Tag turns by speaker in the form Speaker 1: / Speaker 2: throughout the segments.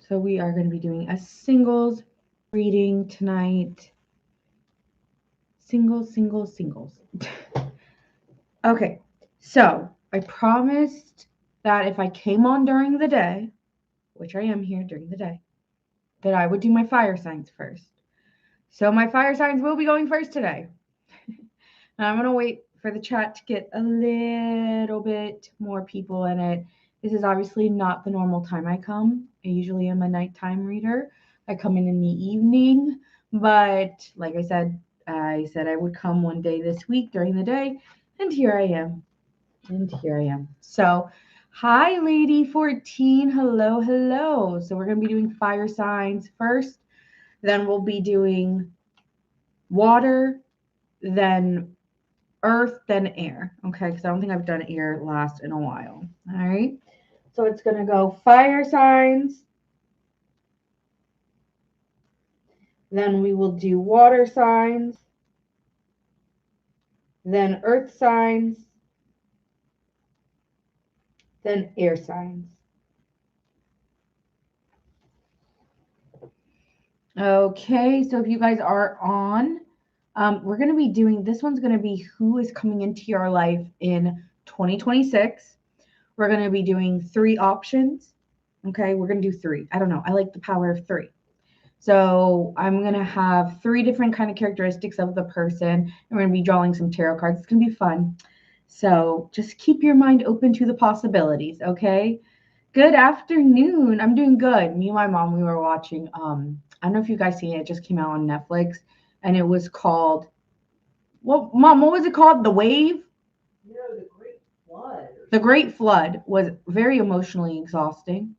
Speaker 1: So we are going to be doing a singles reading tonight. Singles. Okay, so I promised that if I came on during the day, which I am here during the day, that I would do my fire signs first. So my fire signs will be going first today. And I'm going to wait for the chat to get a little bit more people in it. This is obviously not the normal time I come. I usually am a nighttime reader. I come in the evening, but like I said I would come one day this week during the day, and here I am. So, hi, Lady 14. Hello. So, we're going to be doing fire signs first, then we'll be doing water, then earth, then air. Okay, because I don't think I've done air last in a while. All right. So it's going to go fire signs. Then we will do water signs. Then earth signs. Then air signs. Okay, so if you guys are on, we're going to be doing, this one's going to be who is coming into your life in 2026. We're going to be doing 3 options. Okay, we're going to do 3. I don't know. I like the power of 3. So I'm going to have 3 different kind of characteristics of the person. And we're going to be drawing some tarot cards. It's going to be fun. So just keep your mind open to the possibilities, okay? Good afternoon. I'm doing good. Me and my mom, we were watching, I don't know if you guys seen it. It just came out on Netflix. And it was called, Mom, what was it called? The Wave?
Speaker 2: No, The Great Flood.
Speaker 1: The Great Flood was very emotionally exhausting.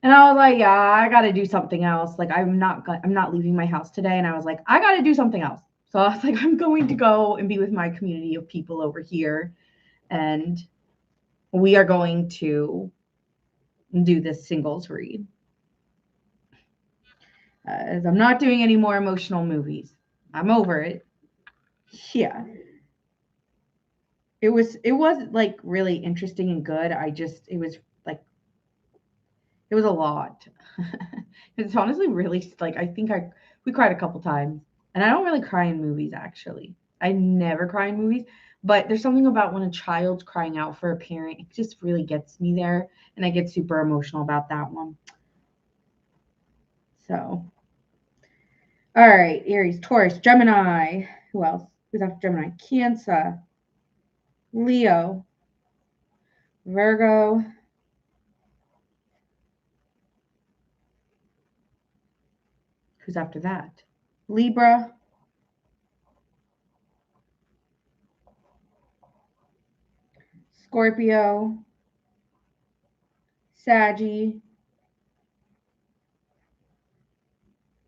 Speaker 1: And I was like, yeah, I got to do something else. Like, I'm not leaving my house today. And I was like, I got to do something else. So I was like, I'm going to go and be with my community of people over here. And we are going to do this singles read. As I'm not doing any more emotional movies. I'm over it. Yeah. It was like really interesting and good. It was like, it was a lot. It's honestly really like, we cried a couple times. And I don't really cry in movies, actually. I never cry in movies. But there's something about when a child's crying out for a parent, it just really gets me there. And I get super emotional about that one. So, all right, Aries, Taurus, Gemini. Who else? Who's after Gemini? Cancer, Leo, Virgo, who's after that? Libra, Scorpio, Saggy,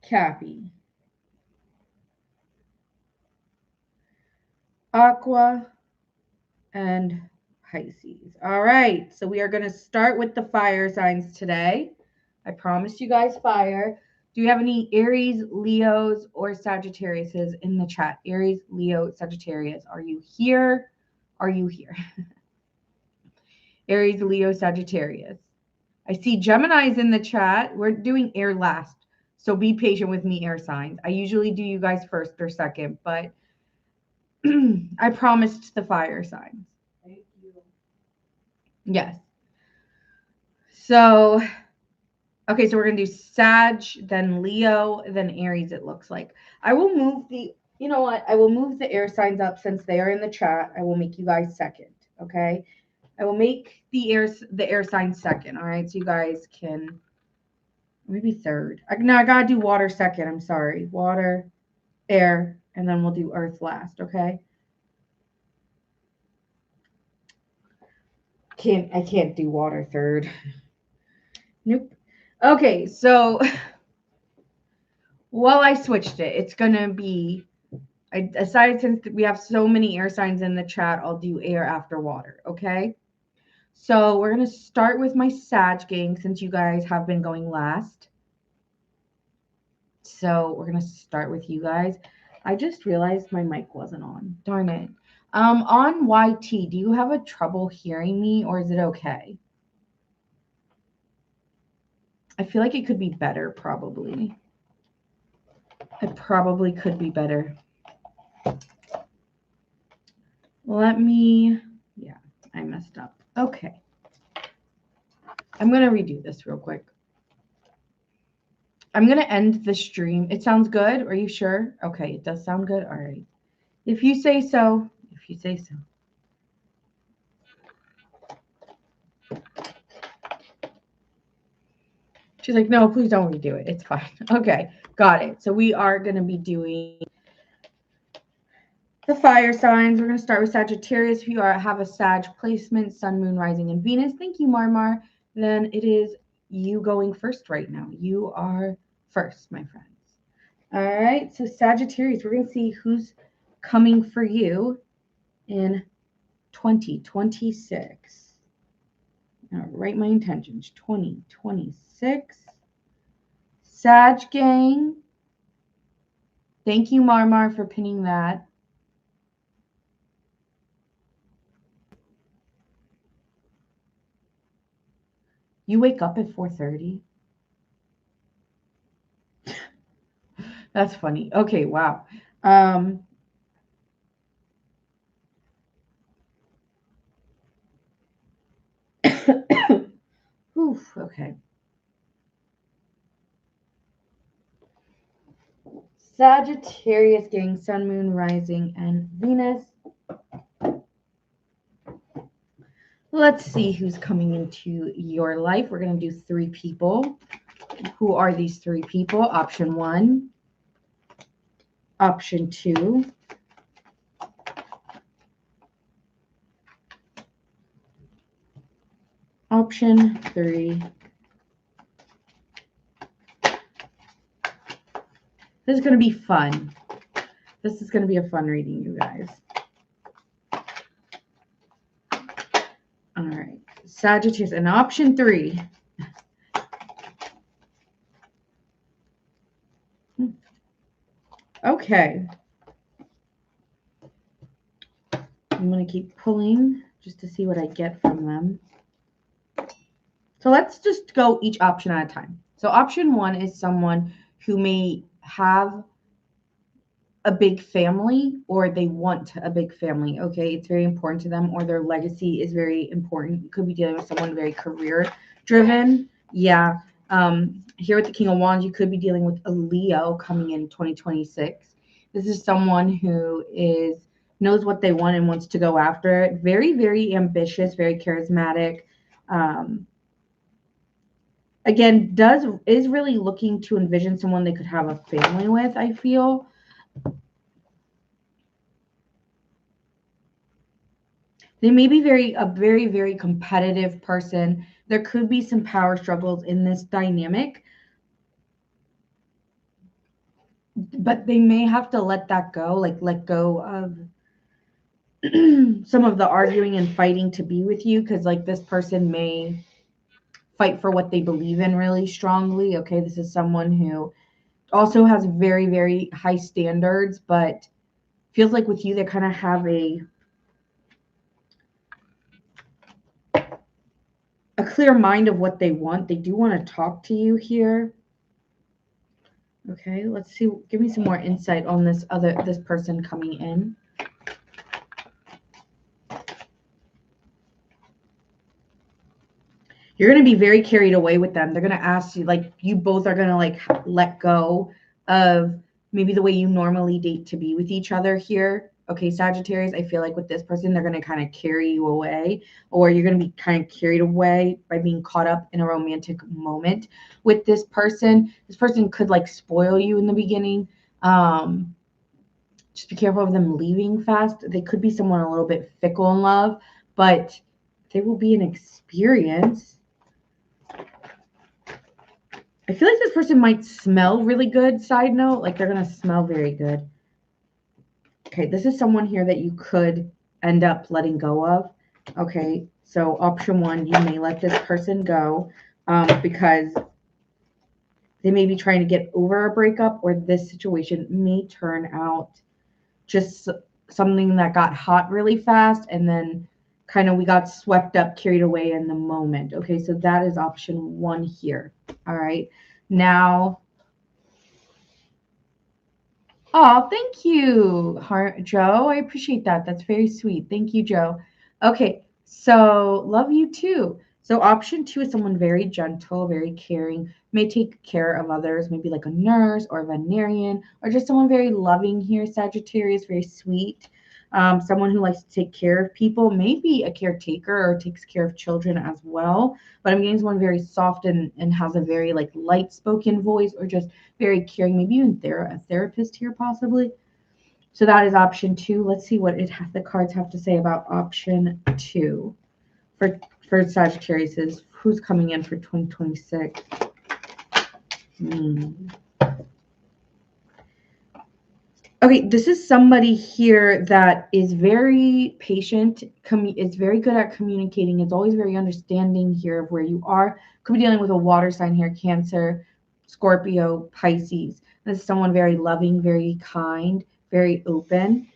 Speaker 1: Cappy, Aqua, and Pisces. All right, so we are going to start with the fire signs today. I promised you guys fire. Do you have any Aries, Leos, or Sagittariuses in the chat? Aries, Leo, Sagittarius. Are you here? Are you here? Aries, Leo, Sagittarius. I see Gemini's in the chat. We're doing air last. So be patient with me, air signs. I usually do you guys first or second, but I promised the fire signs.
Speaker 2: Thank you.
Speaker 1: Yes. So, okay, so we're going to do Sag, then Leo, then Aries, it looks like. I will move you know what? I will move the air signs up since they are in the chat. I will make you guys second, okay? I will make the air signs second, all right? So you guys can, maybe third. I got to do water second. I'm sorry. Water, air, and then we'll do earth last, okay? I can't do water third. Nope. Okay, so well, I switched it. It's gonna be, I decided since we have so many air signs in the chat, I'll do air after water, okay? So we're gonna start with my Sag gang since you guys have been going last. So we're gonna start with you guys. I just realized my mic wasn't on. Darn it. On YT, do you have a trouble hearing me or is it okay? I feel like it could be better, probably. It probably could be better. Yeah, I messed up. Okay. I'm going to redo this real quick. I'm going to end the stream. It sounds good. Are you sure? Okay, it does sound good. All right. If you say so. If you say so. She's like, no, please don't redo it. It's fine. Okay, got it. So we are going to be doing the fire signs. We're going to start with Sagittarius. If you have a Sag placement, Sun, Moon, Rising, and Venus. Thank you, Marmar. Then it is you going first right now. You are first, my friends. All right, so Sagittarius, we're going to see who's coming for you in 2026. Now, write my intentions. 2026. Sag gang. Thank you, Marmar, for pinning that. You wake up at 4:30? That's funny. Okay, wow. Oof, okay. Sagittarius gang, Sun, Moon, Rising, and Venus. Let's see who's coming into your life. We're going to do 3 people. Who are these 3 people? Option 1. Option 2. Option 3. This is going to be fun. This is going to be a fun reading, you guys. All right. Sagittarius. And option 3. Okay. I'm going to keep pulling just to see what I get from them. So let's just go each option at a time. So option 1 is someone who may have a big family, or they want a big family. Okay, it's very important to them, or their legacy is very important. You could be dealing with someone very career driven. Yeah. Here with the King of Wands, you could be dealing with a Leo coming in 2026. This is someone who knows what they want and wants to go after it. Very, very ambitious, very charismatic. Again, is really looking to envision someone they could have a family with, I feel. They may be a very, very competitive person. There could be some power struggles in this dynamic, but they may have to let that go, like let go of some of the arguing and fighting to be with you, because like this person may fight for what they believe in really strongly. Okay, this is someone who also has very, very high standards, but feels like with you they kind of have a clear mind of what they want. They do want to talk to you here. Okay, let's see. Give me some more insight on this person coming in. You're going to be very carried away with them. They're going to ask you, like, you both are going to like let go of maybe the way you normally date to be with each other here. Okay, Sagittarius, I feel like with this person, they're going to kind of carry you away, or you're going to be kind of carried away by being caught up in a romantic moment with this person. This person could like spoil you in the beginning. Just be careful of them leaving fast. They could be someone a little bit fickle in love, but they will be an experience. I feel like this person might smell really good. Side note, like they're going to smell very good. Okay, this is someone here that you could end up letting go of. Okay, so option 1, you may let this person go because they may be trying to get over a breakup, or this situation may turn out just something that got hot really fast, and then kind of we got swept up, carried away in the moment. Okay, so that is option 1 here. All right. Now, oh, thank you, Joe. I appreciate that. That's very sweet. Thank you, Joe. Okay, so love you too. So option 2 is someone very gentle, very caring, may take care of others, maybe like a nurse or a veterinarian, or just someone very loving here, Sagittarius, very sweet. Someone who likes to take care of people, maybe a caretaker or takes care of children as well. But I'm getting someone very soft and has a very like light spoken voice, or just very caring, maybe even a therapist here possibly. So that is option 2. Let's see what the cards have to say about option 2 for Sagittarius. Is who's coming in for 2026. Okay, this is somebody here that is very patient, is very good at communicating, is always very understanding here of where you are. Could be dealing with a water sign here, Cancer, Scorpio, Pisces. This is someone very loving, very kind, very open.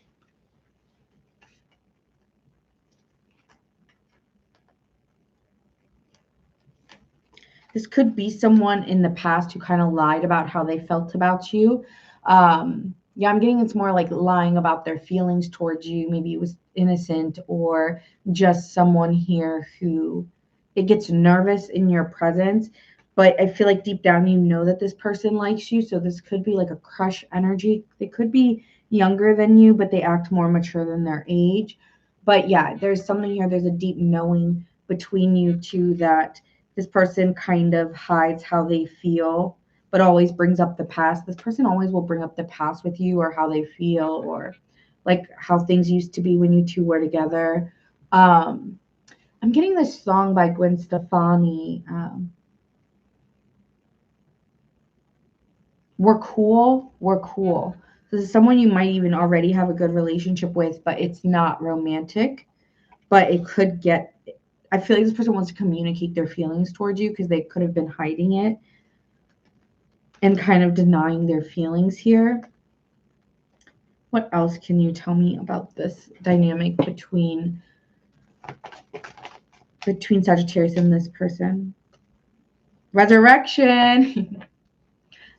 Speaker 1: This could be someone in the past who kind of lied about how they felt about you. Yeah, I'm getting it's more like lying about their feelings towards you. Maybe it was innocent, or just someone here who it gets nervous in your presence. But I feel like deep down you know that this person likes you. So this could be like a crush energy. They could be younger than you, but they act more mature than their age. But yeah, there's something here. There's a deep knowing between you two that this person kind of hides how they feel, but always brings up the past. This person always will bring up the past with you, or how they feel, or like how things used to be when you two were together. I'm getting this song by Gwen Stefani. We're cool. We're cool. This is someone you might even already have a good relationship with, but it's not romantic. But it could get, I feel like this person wants to communicate their feelings towards you because they could have been hiding it and kind of denying their feelings here. What else can you tell me about this dynamic between Sagittarius and this person? Resurrection.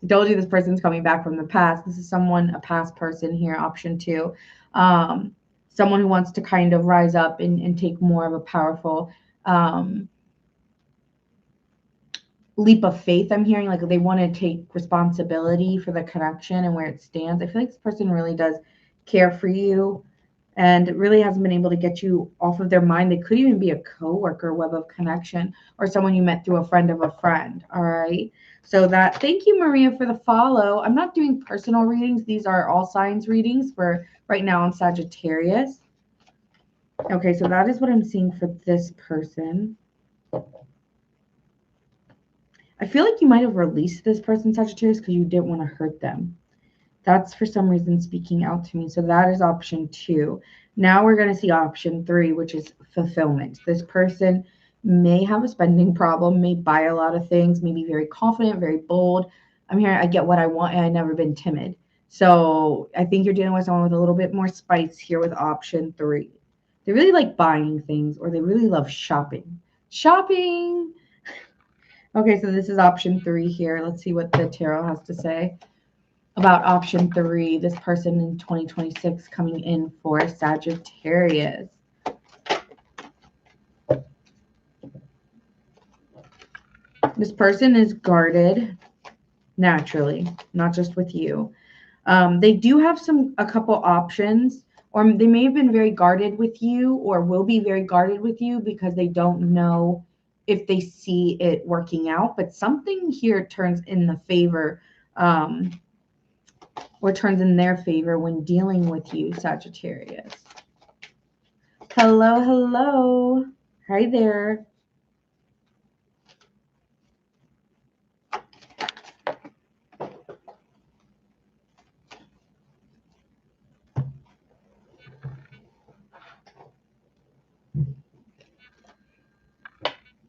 Speaker 1: I told you this person's coming back from the past. This is a past person here, option 2. Someone who wants to kind of rise up and take more of a powerful leap of faith. I'm hearing like they want to take responsibility for the connection and where it stands. I feel like this person really does care for you and really hasn't been able to get you off of their mind. They could even be a coworker, web of connection, or someone you met through a friend of a friend. All right. So thank you, Maria, for the follow. I'm not doing personal readings. These are all signs readings for right now on Sagittarius. Okay, so that is what I'm seeing for this person. I feel like you might have released this person, Sagittarius, because you didn't want to hurt them. That's for some reason speaking out to me. So that is option 2. Now we're going to see option 3, which is fulfillment. This person may have a spending problem, may buy a lot of things, may be very confident, very bold. I'm here, I get what I want, and I've never been timid. So I think you're dealing with someone with a little bit more spice here with option 3. They really like buying things, or they really love shopping. Shopping! Okay, so this is option 3 here. Let's see what the tarot has to say about option 3. This person in 2026 coming in for Sagittarius. This person is guarded naturally, not just with you. They do have a couple options, or they may have been very guarded with you, or will be very guarded with you because they don't know if they see it working out. But something here turns in the favor, or turns in their favor when dealing with you, Sagittarius. Hello, hello. Hi there.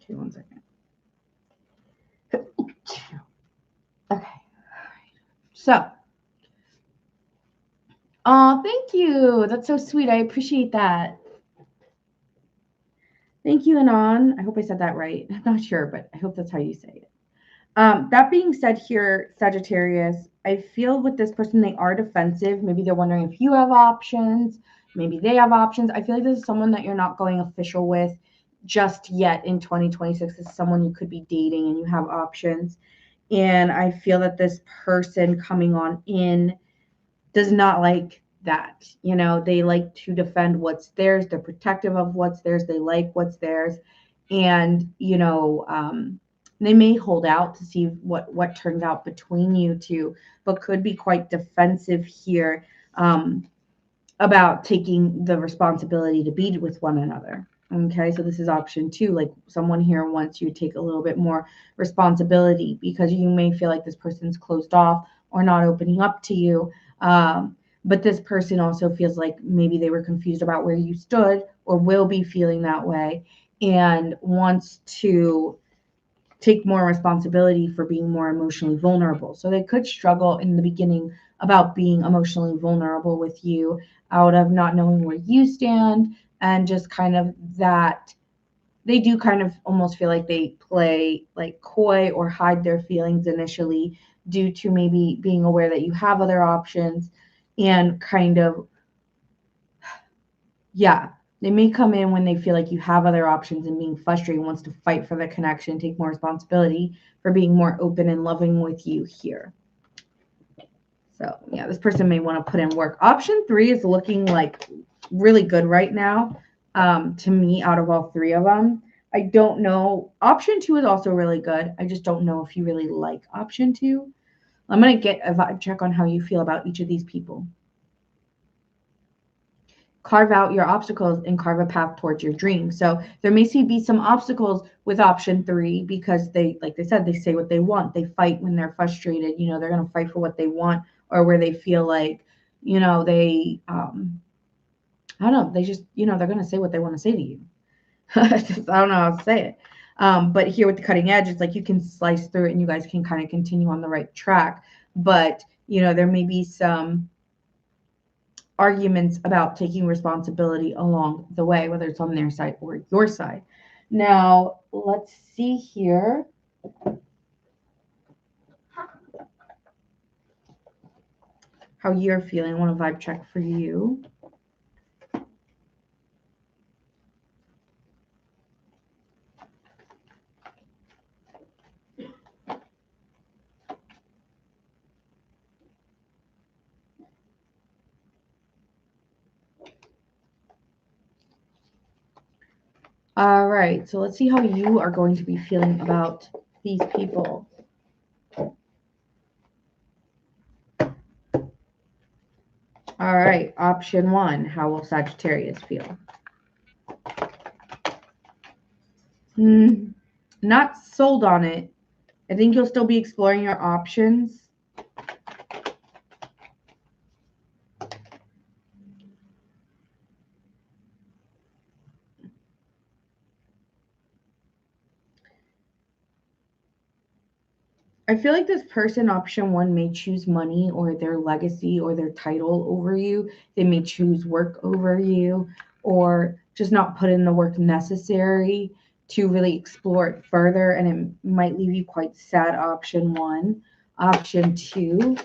Speaker 1: Okay, one second. Okay. So, oh, thank you. That's so sweet. I appreciate that. Thank you, Anon. I hope I said that right. I'm not sure, but I hope that's how you say it. That being said here, Sagittarius, I feel with this person, they are defensive. Maybe they're wondering if you have options. Maybe they have options. I feel like this is someone that you're not going official with just yet in 2026. This is someone you could be dating and you have options. And I feel that this person coming on in does not like that. You know, they like to defend what's theirs. They're protective of what's theirs. They like what's theirs. And, they may hold out to see what turns out between you two, but could be quite defensive here about taking the responsibility to be with one another. Okay, so this is option two. Like someone here wants you to take a little bit more responsibility because you may feel like this person's closed off or not opening up to you. But this person also feels like maybe they were confused about where you stood or will be feeling that way and wants to take more responsibility for being more emotionally vulnerable. So they could struggle in the beginning about being emotionally vulnerable with you out of not knowing where you stand and just kind of that they do kind of almost feel like they play like coy or hide their feelings initially due to maybe being aware that you have other options and kind of yeah, they may come in when they feel like you have other options and being frustrated wants to fight for the connection, take more responsibility for being more open and loving with you here. So yeah, this person may want to put in work. Option three is looking like really good right now to me out of all three of them. I don't know. Option two is also really good. I just don't know if you really like option two. I'm going to get a vibe check on how you feel about each of these people. Carve out your obstacles and carve a path towards your dream. So there may be some obstacles with option three because they, like they said, they say what they want. They fight when they're frustrated. You know, they're going to fight for what they want or where they feel like, they, I don't know, they just, they're going to say what they want to say to you. I don't know how to say it. But here with the cutting edge, it's like you can slice through it and you guys can kind of continue on the right track. But, there may be some arguments about taking responsibility along the way, whether it's on their side or your side. Now, let's see here. How you're feeling. I want a vibe check for you. All right, so let's see how you are going to be feeling about these people. All right, option one, how will Sagittarius feel? Not sold on it. I think you'll still be exploring your options. I feel like this person, option one, may choose money or their legacy or their title over you. They may choose work over you or just not put in the work necessary to really explore it further. And it might leave you quite sad, option one. Option two.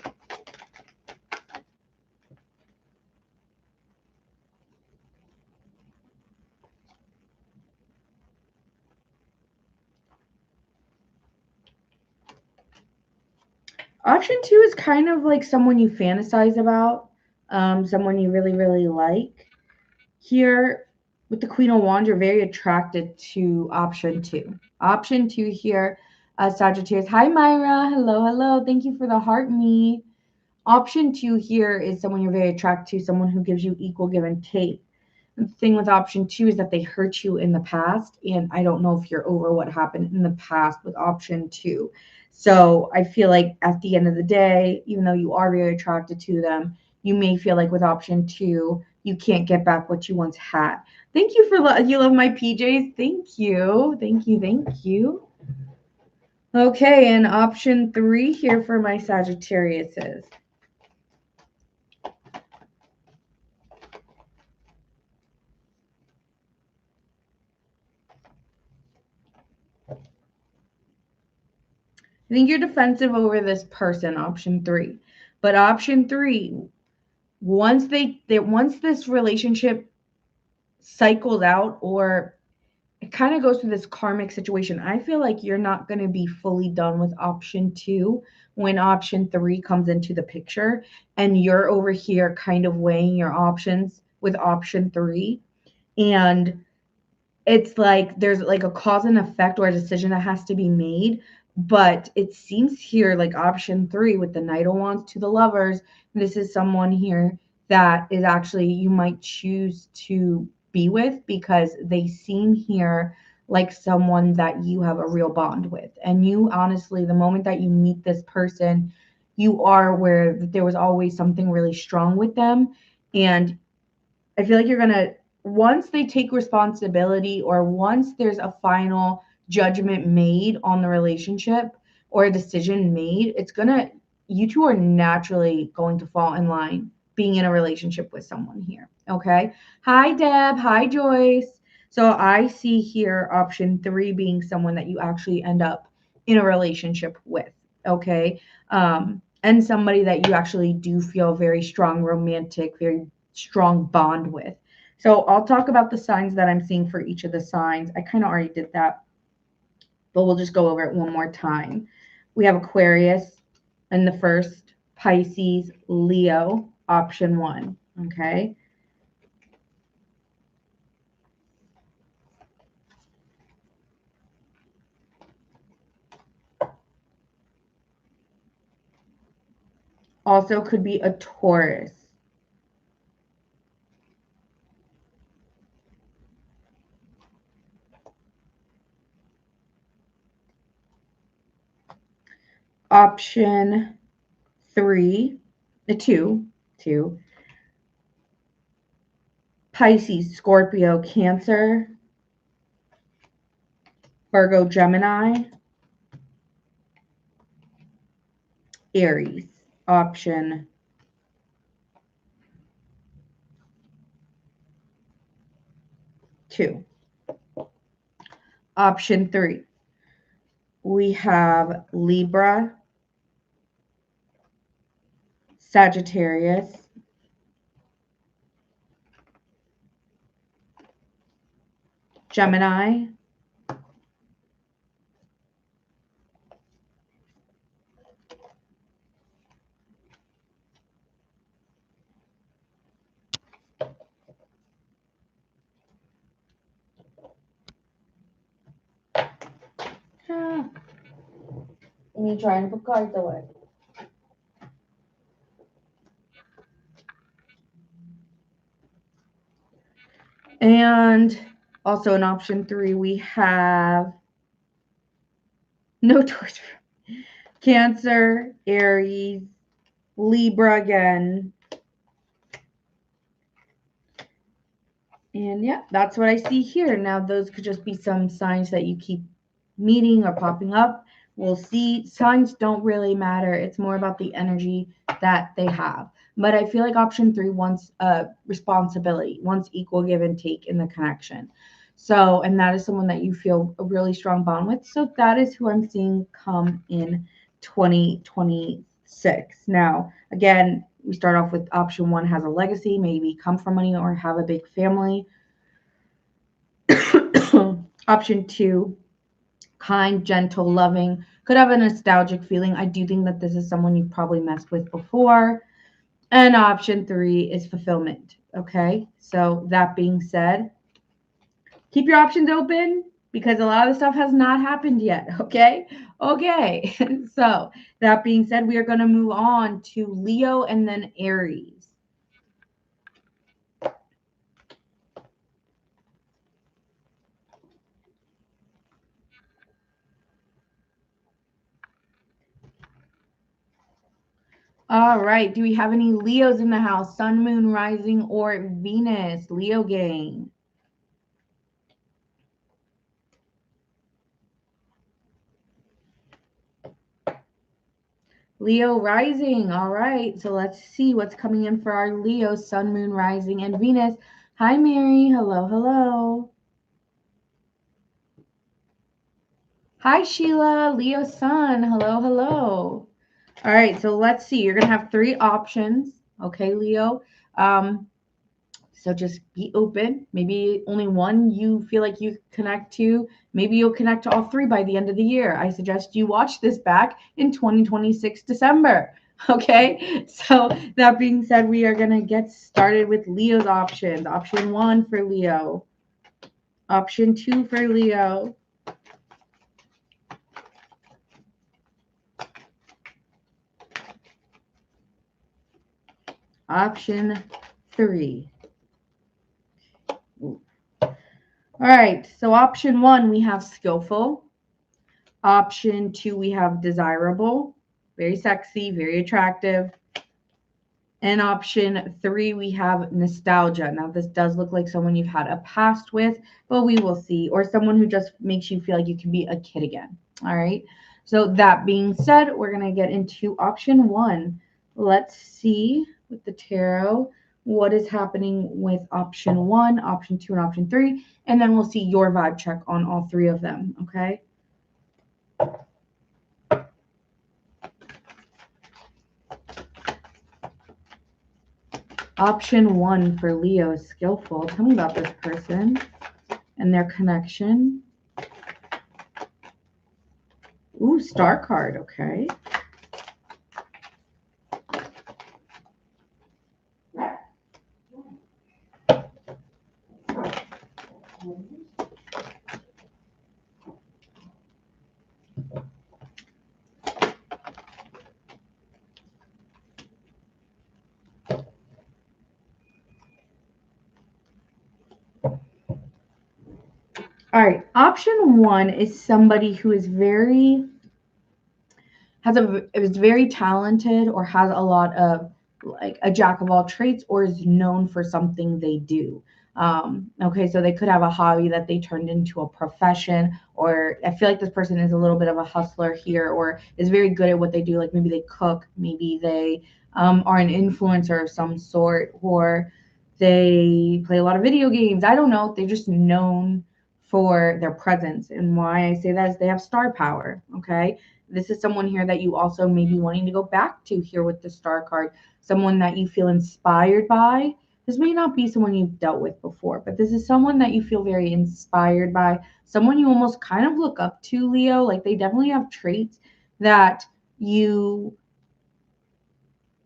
Speaker 1: Option two is kind of like someone you fantasize about, someone you really, really like. Here, with the Queen of Wands, you're very attracted to option two. Option two here, Sagittarius. Hi, Myra. Hello, hello. Thank you for the heart me. Option two here is someone you're very attracted to, someone who gives you equal give and take. The thing with option two is that they hurt you in the past, and I don't know if you're over what happened in the past with option two. So I feel like at the end of the day, even though you are very attracted to them, you may feel like with option two, you can't get back what you once had. Thank you for you love my PJs. Thank you. Thank you. Thank you. Okay, and option three here for my Sagittariuses. I think you're defensive over this person, option 3. But option 3, once once this relationship cycles out, or it kind of goes through this karmic situation, I feel like you're not going to be fully done with option 2 when option 3 comes into the picture, and you're over here kind of weighing your options with option 3. And it's like there's like a cause and effect or a decision that has to be made. But it seems here like option 3 with the Knight of Wands to the Lovers, this is someone here that is actually you might choose to be with, because they seem here like someone that you have a real bond with. And you honestly, the moment that you meet this person, you are aware that there was always something really strong with them. And I feel like you're going to, once they take responsibility, or once there's a final judgment made on the relationship or a decision made, it's going to, you two are naturally going to fall in line being in a relationship with someone here. Okay. Hi, Deb. Hi, Joyce. So I see here option 3 being someone that you actually end up in a relationship with. Okay. And somebody that you actually do feel very strong, romantic, very strong bond with. So I'll talk about the signs that I'm seeing for each of the signs. I kind of already did that, but we'll just go over it one more time. We have Aquarius in the first, Pisces, Leo, option 1. Okay. Also could be a Taurus. Option 3, the 2, Pisces, Scorpio, Cancer, Virgo, Gemini, Aries. Option 2. Option 3, we have Libra, Sagittarius, Gemini, me trying to put cards away. And also in option 3, we have no Taurus, Cancer, Aries, Libra again. And yeah, that's what I see here. Now, those could just be some signs that you keep meeting or popping up. We'll see. Signs don't really matter. It's more about the energy that they have. But I feel like option 3 wants responsibility, wants equal give and take in the connection. So, and that is someone that you feel a really strong bond with. So that is who I'm seeing come in 2026. Now, again, we start off with option 1 has a legacy, maybe come from money or have a big family. Option 2, kind, gentle, loving, could have a nostalgic feeling. I do think that this is someone you've probably messed with before. And option 3 is fulfillment. Okay. So that being said, keep your options open because a lot of stuff has not happened yet. Okay. Okay. So that being said, we are going to move on to Leo and then Aries. All right. Do we have any Leos in the house? Sun, moon, rising, or Venus? Leo gang. Leo rising. All right. So let's see what's coming in for our Leo, Sun, moon, rising, and Venus. Hi, Mary. Hello, hello. Hi, Sheila, Leo sun. Hello, hello. All right, so let's see. You're going to have three options. Okay, Leo. Um, so just be open. Maybe only one you feel like you connect to. Maybe you'll connect to all three by the end of the year. I suggest you watch this back in 2026 December. Okay, so that being said, we are going to get started with Leo's options. Option one for Leo, option two for Leo, option three. All right, so option one, we have skillful. Option two, we have desirable, very sexy, very attractive. And option three, we have nostalgia. Now, this does look like someone you've had a past with, but we will see. Or someone who just makes you feel like you can be a kid again. All right. So, that being said, we're going to get into option one. Let's see with the tarot what is happening with option one, option two, and option three. And then we'll see your vibe check on all three of them. Okay. Option one for Leo is skillful. Tell me about this person and their connection. Ooh, star card. Okay. All right. Option one is somebody who is is very talented or has a lot of like a jack of all trades or is known for something they do. Okay, so they could have a hobby that they turned into a profession, or I feel like this person is a little bit of a hustler here, or is very good at what they do. Like maybe they cook, maybe they are an influencer of some sort, or they play a lot of video games. I don't know. They're just known for their presence. And why I say that is they have star power. Okay, this is someone here that you also may be wanting to go back to here with the star card, someone that you feel inspired by. This may not be someone you've dealt with before, but this is someone that you feel very inspired by, someone you almost kind of look up to, Leo. Like they definitely have traits that you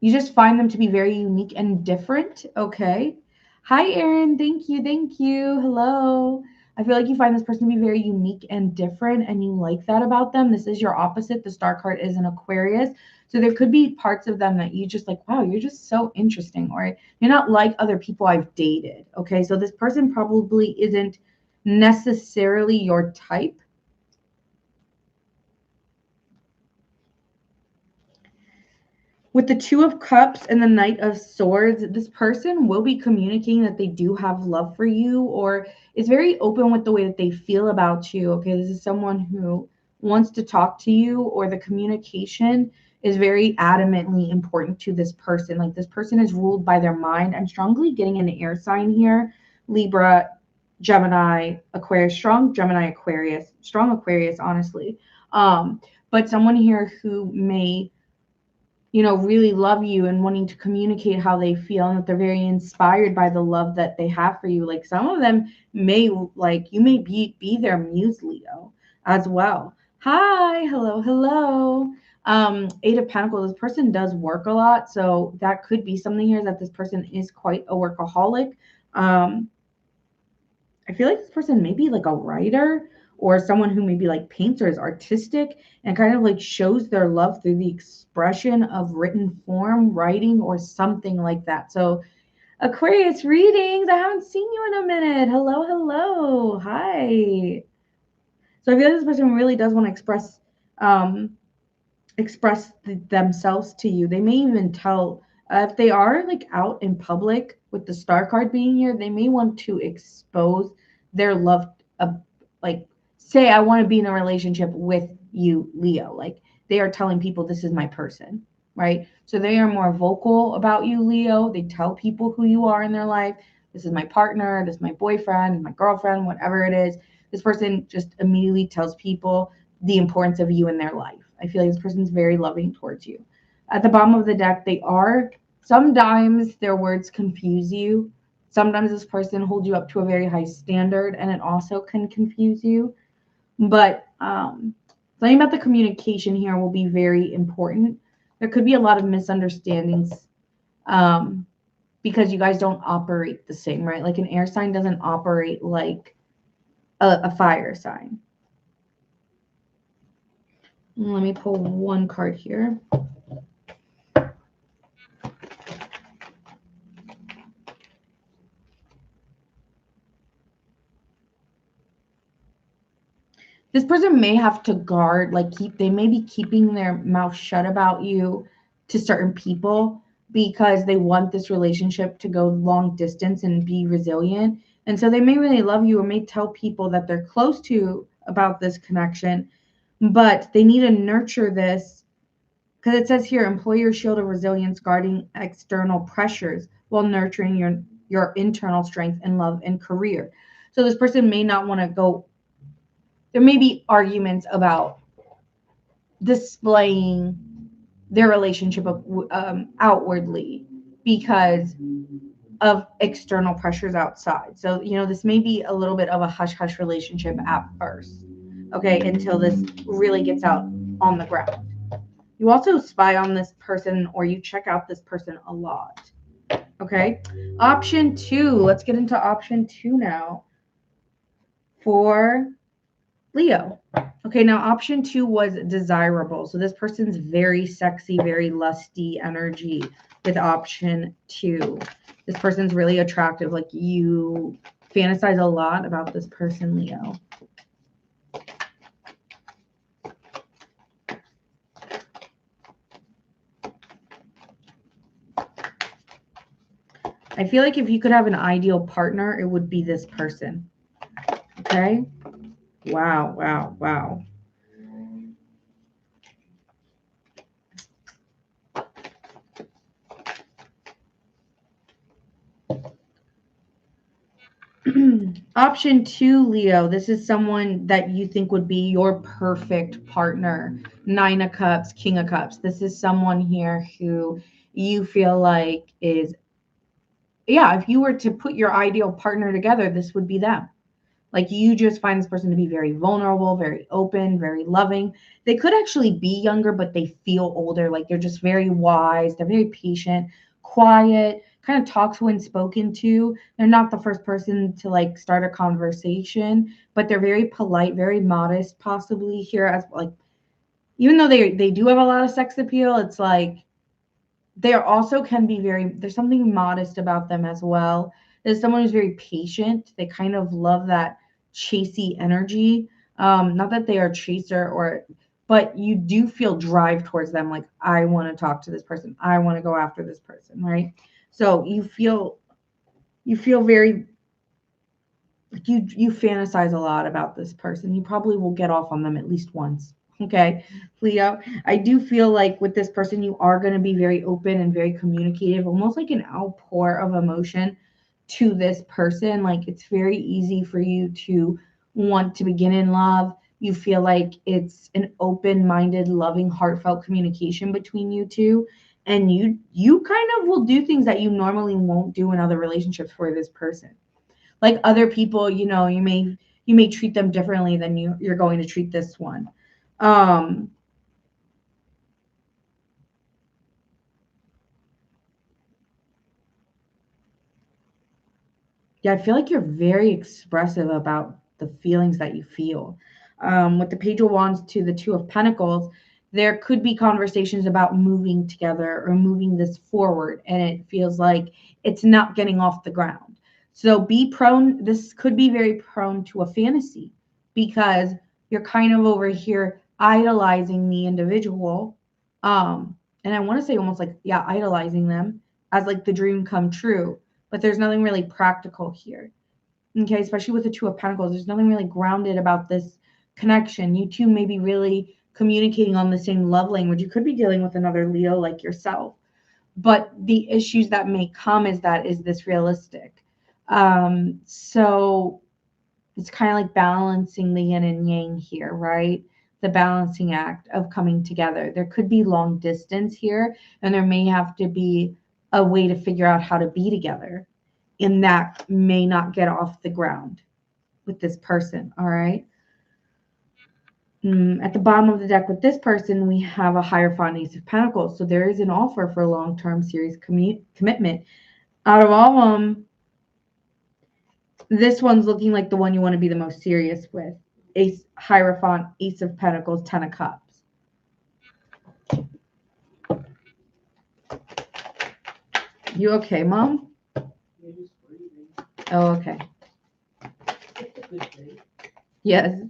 Speaker 1: just find them to be very unique and different. Okay. Hi, Erin. Thank you. Thank you. Hello. I feel like you find this person to be very unique and different, and you like that about them. This is your opposite. The star card is an Aquarius. So there could be parts of them that you just like, wow, you're just so interesting, or you're not like other people I've dated. Okay. So this person probably isn't necessarily your type. With the Two of Cups and the Knight of Swords, this person will be communicating that they do have love for you or is very open with the way that they feel about you. Okay, this is someone who wants to talk to you, or the communication is very adamantly important to this person. Like this person is ruled by their mind. I'm strongly getting an air sign here: Libra, Gemini, Aquarius, strong Gemini, Aquarius, strong Aquarius, honestly. But someone here who may really love you and wanting to communicate how they feel, and that they're very inspired by the love that they have for you. Like some of them may, like, you may be their muse, Leo, as well. Hi, hello, hello. Eight of Pentacles, this person does work a lot, so that could be something here, that this person is quite a workaholic. I feel like this person may be like a writer, or someone who maybe like paints or is artistic and kind of like shows their love through the expression of written form, writing, or something like that. So, Aquarius readings, I haven't seen you in a minute. Hello, hello. Hi. So I feel like this person really does want to express themselves to you. They may even tell, if they are like out in public with the star card being here, they may want to expose their love, like say, I want to be in a relationship with you, Leo. Like they are telling people, this is my person, right? So they are more vocal about you, Leo. They tell people who you are in their life. This is my partner, this is my boyfriend, my girlfriend, whatever it is. This person just immediately tells people the importance of you in their life. I feel like this person's very loving towards you. At the bottom of the deck, they are, sometimes their words confuse you. Sometimes this person holds you up to a very high standard and it also can confuse you. But something about the communication here will be very important. There could be a lot of misunderstandings um, because you guys don't operate the same, right? Like an air sign doesn't operate like a fire sign. Let me pull one card here. This person may have to guard, like they may be keeping their mouth shut about you to certain people because they want this relationship to go long distance and be resilient. And so they may really love you or may tell people that they're close to about this connection, but they need to nurture this because it says here, employ your shield of resilience, guarding external pressures while nurturing your internal strength and love and career. So this person may not want to go. There may be arguments about displaying their relationship outwardly because of external pressures outside. So, this may be a little bit of a hush hush relationship at first, okay, until this really gets out on the ground. You also spy on this person or you check out this person a lot, okay? Option 2, let's get into option 2 now for Leo. Okay, now option 2 was desirable. So this person's very sexy, very lusty energy with option 2. This person's really attractive. Like you fantasize a lot about this person, Leo. I feel like if you could have an ideal partner, it would be this person. Okay? Wow, wow, wow. Option 2, Leo. This is someone that you think would be your perfect partner. 9 of Cups, King of Cups. This is someone here who you feel like is, yeah, if you were to put your ideal partner together, this would be them. Like you just find this person to be very vulnerable, very open, very loving. They could actually be younger, but they feel older. Like they're just very wise. They're very patient, quiet, kind of talks when spoken to. They're not the first person to like start a conversation, but they're very polite, very modest, possibly here as like, even though they do have a lot of sex appeal, it's like they also can be there's something modest about them as well. There's someone who's very patient. They kind of love that chasey energy. Not that they are chaser but you do feel drive towards them. Like, I want to talk to this person. I want to go after this person, right? So you feel very, like you fantasize a lot about this person. You probably will get off on them at least once. Okay, Leo, I do feel like with this person, you are going to be very open and very communicative, almost like an outpour of emotion to this person. Like it's very easy for you to want to begin in love. You feel like it's an open-minded, loving, heartfelt communication between you two. And you kind of will do things that you normally won't do in other relationships for this person. Like other people, you may treat them differently than you're going to treat this one. Um, yeah, I feel like you're very expressive about the feelings that you feel. With the Page of Wands to the Two of Pentacles, there could be conversations about moving together or moving this forward, and it feels like it's not getting off the ground. So be prone, this could be very prone to a fantasy because you're kind of over here idolizing the individual. And I want to say almost like, yeah, idolizing them as like the dream come true, but there's nothing really practical here. Okay, especially with the Two of Pentacles, there's nothing really grounded about this connection. You two may be really communicating on the same love language. You could be dealing with another Leo like yourself, but the issues that may come is this realistic? So it's kind of like balancing the yin and yang here, right? the balancing act of coming together. There could be long distance here, and there may have to be a way to figure out how to be together. And that may not get off the ground with this person. All right. At the bottom of the deck with this person, we have a Hierophant Ace of Pentacles. So there is an offer for long-term serious commitment. Out of all of them, this one's looking like the one you want to be the most serious with. Ace, Hierophant, Ace of Pentacles, Ten of Cups. You okay, Mom?
Speaker 2: You're just breathing.
Speaker 1: Oh, okay.
Speaker 2: It's a good thing.
Speaker 1: Yes.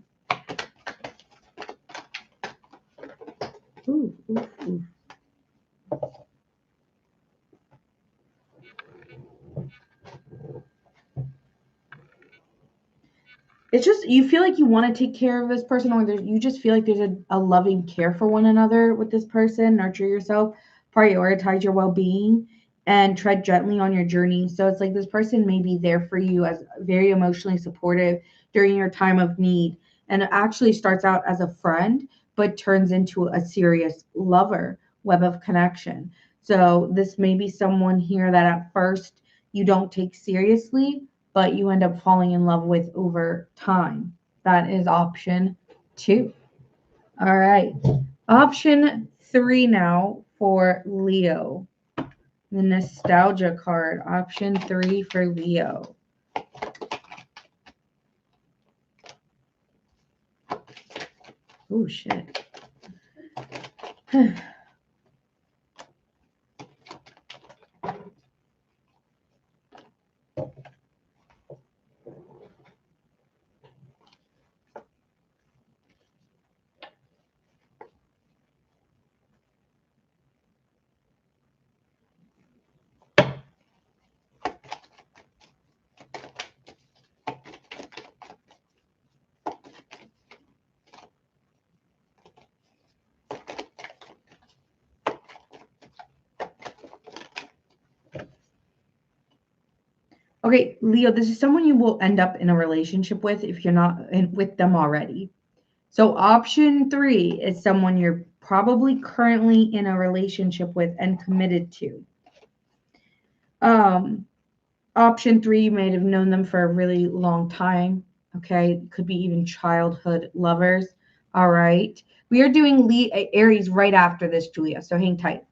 Speaker 1: Ooh, ooh, ooh. It's just you feel like you want to take care of this person, or you just feel like there's a loving care for one another with this person. Nurture yourself, prioritize your well-being, and tread gently on your journey. So it's like this person may be there for you as very emotionally supportive during your time of need, and it actually starts out as a friend but turns into a serious lover, web of connection. So this may be someone here that at first you don't take seriously, but you end up falling in love with over time. That is option 2. All right. Option 3 now for Leo. The nostalgia card. Option 3 for Leo. Oh, shit. Okay, Leo, this is someone you will end up in a relationship with if you're not with them already. So option 3 is someone you're probably currently in a relationship with and committed to. Um, Option 3, you may have known them for a really long time. Okay, could be even childhood lovers. All right, we are doing Aries right after this, Julia. So hang tight.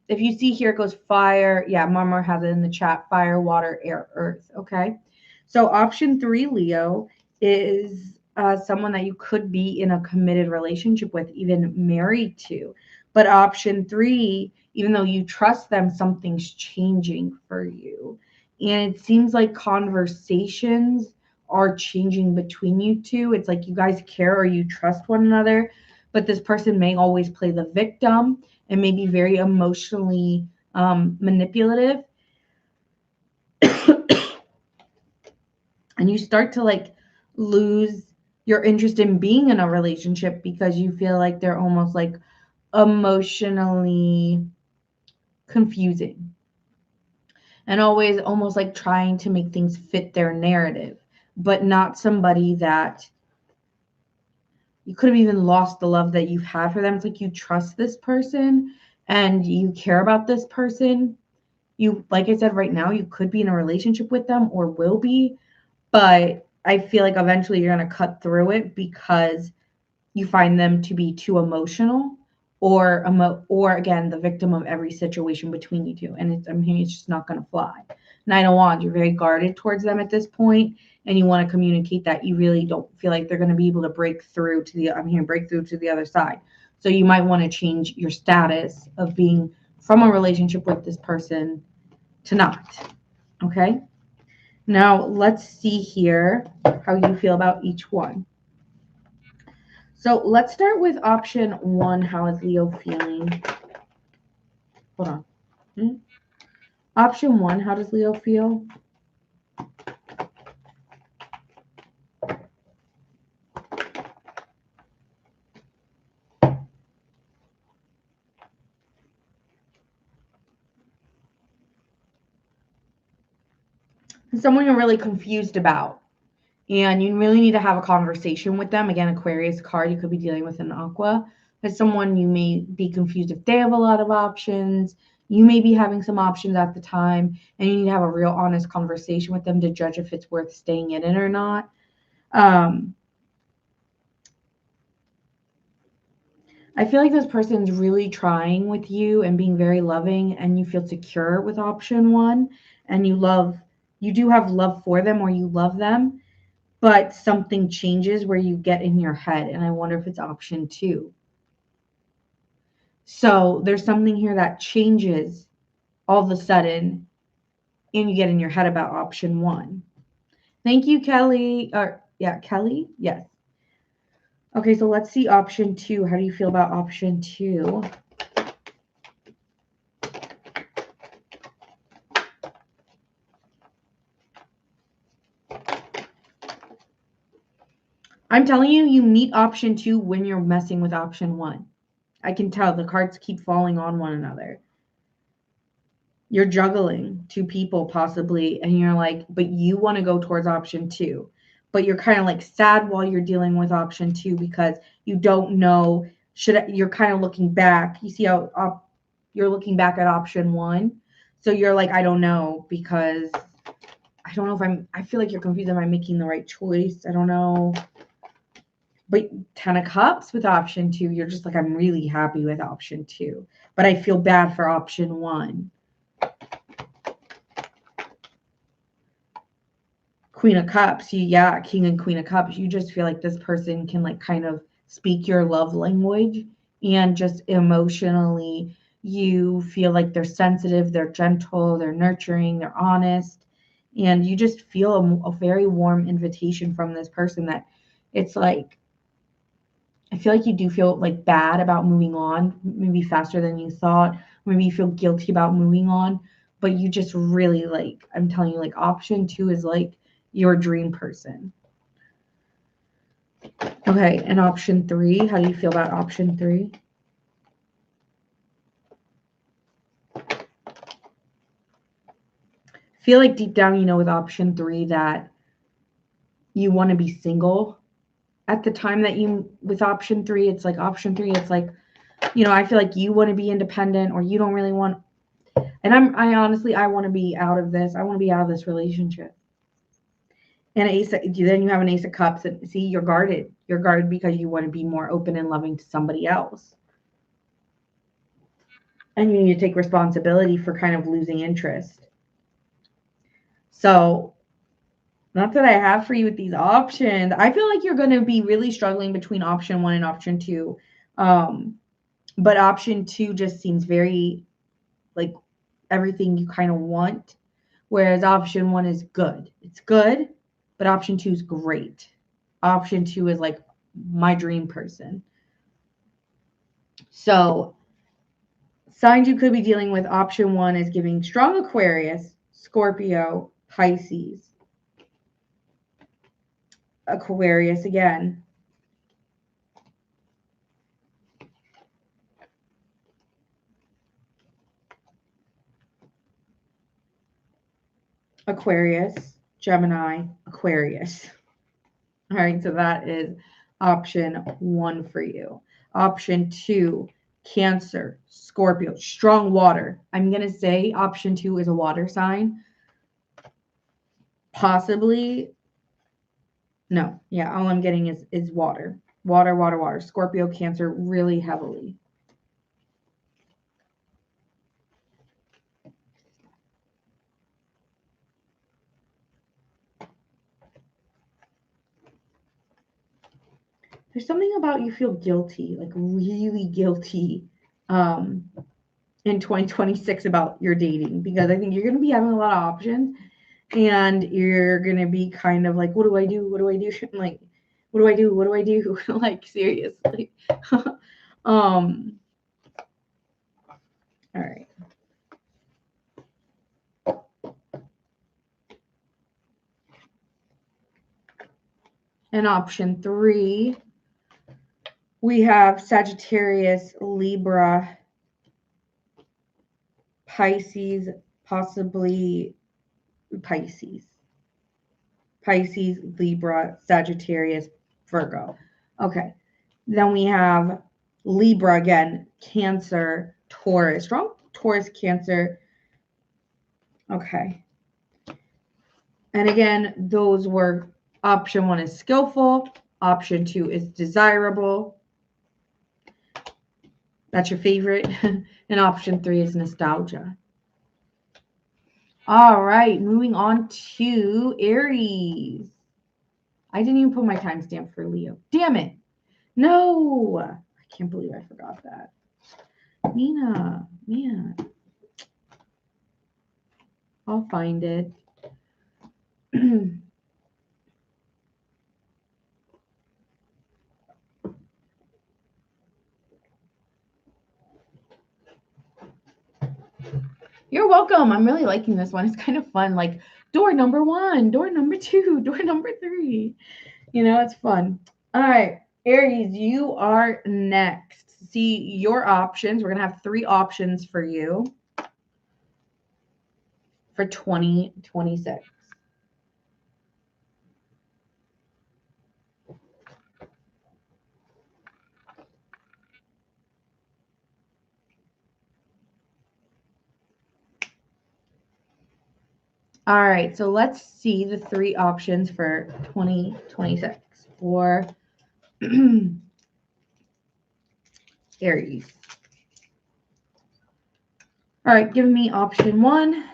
Speaker 1: If you see here, it goes fire. Yeah, Marmar has it in the chat. Fire, water, air, earth. Okay. So option 3, Leo, is someone that you could be in a committed relationship with, even married to. But option 3, even though you trust them, something's changing for you. And it seems like conversations are changing between you two. It's like you guys care or you trust one another, but this person may always play the victim and may be very emotionally manipulative. And you start to like lose your interest in being in a relationship because you feel like they're almost like emotionally confusing and always almost like trying to make things fit their narrative, but not somebody that you could have even lost the love that you've had for them. It's like you trust this person and you care about this person. You, like I said, right now, you could be in a relationship with them or will be, but I feel like eventually you're going to cut through it because you find them to be too emotional or again, the victim of every situation between you two. And I'm hearing it's just not going to fly. Nine of Wands, you're very guarded towards them at this point, and you want to communicate that you really don't feel like they're going to be able to break through to I'm hearing break through to the other side. So you might want to change your status of being from a relationship with this person to not. Okay. Now let's see here how you feel about each one. So let's start with option 1. How is Leo feeling? Hold on. Option 1. How does Leo feel? Someone you're really confused about. and you really need to have a conversation with them. Again, Aquarius card, you could be dealing with an aqua. As someone, you may be confused if they have a lot of options. You may be having some options at the time, and you need to have a real honest conversation with them to judge if it's worth staying in it or not. I feel like this person's really trying with you and being very loving, and you feel secure with option one, and you do have love for them, or you love them, but something changes where you get in your head, and I wonder if it's option two. So there's something here that changes all of a sudden, and you get in your head about option one. Thank you, Kelly. Kelly? Yes. Okay, so let's see option two. How do you feel about option two? I'm telling you, you meet option two when you're messing with option one. I can tell the cards keep falling on one another. You're juggling two people possibly, and you're like, but you want to go towards option two. But you're kind of like sad while you're dealing with option two because you don't know, you're kind of looking back. You see how you're looking back at option one. So you're like, I don't know, because I don't know if I feel like you're confused. Am I making the right choice? I don't know. But 10 of Cups with option two, you're just like, I'm really happy with option two, but I feel bad for option one. Queen of Cups, King and Queen of Cups, you just feel like this person can like kind of speak your love language, and just emotionally you feel like they're sensitive, they're gentle, they're nurturing, they're honest, and you just feel a very warm invitation from this person that it's like, I feel like you do feel like bad about moving on, maybe faster than you thought. Maybe you feel guilty about moving on, but you just really like, I'm telling you, like option two is like your dream person. Okay, and option three, how do you feel about option three? Feel like deep down, you know, with option three that you want to be single at the time that you, with option three, it's like option three, it's like, you know, I feel like you want to be independent, or you don't really want, and I honestly, I want to be out of this. I want to be out of this relationship. And then you have an Ace of Cups. And see, you're guarded. You're guarded because you want to be more open and loving to somebody else. And you need to take responsibility for kind of losing interest. So that's what I have for you with these options. I feel like you're going to be really struggling between option one and option two. But option two just seems very like everything you kind of want. Whereas option one is good. It's good, but option two is great. Option two is like my dream person. So signs you could be dealing with, option one is giving strong Aquarius, Scorpio, Pisces. Aquarius again. Aquarius, Gemini, Aquarius. All right, so that is option one for you. Option two, Cancer, Scorpio, strong water. I'm going to say option two is a water sign. Possibly. No, yeah, all I'm getting is water. Water, water, water. Scorpio, Cancer, really heavily. There's something about you feel guilty, like really guilty, in 2026 about your dating, because I think you're going to be having a lot of options, and you're going to be kind of like, what do I do? What do I do? Like, what do I do? What do I do? Like, seriously. All right. And option three, we have Sagittarius, Libra, Pisces, possibly Pisces. Pisces, Libra, Sagittarius, Virgo. Okay. Then we have Libra again, Cancer, Taurus. Strong Taurus, Cancer. Okay. And again, those were option 1 is skillful. Option 2 is desirable. That's your favorite. And option 3 is nostalgia. All right, moving on to Aries. I didn't even put my timestamp for Leo. Damn it. No. I can't believe I forgot that. Nina, man. I'll find it. You're welcome. I'm really liking this one. It's kind of fun. Like door number 1, door number 2, door number 3. You know, it's fun. All right, Aries, you are next. See your options. We're going to have 3 options for you for 2026. All right, so let's see the 3 options for 2026 for Aries. All right, give me option 1,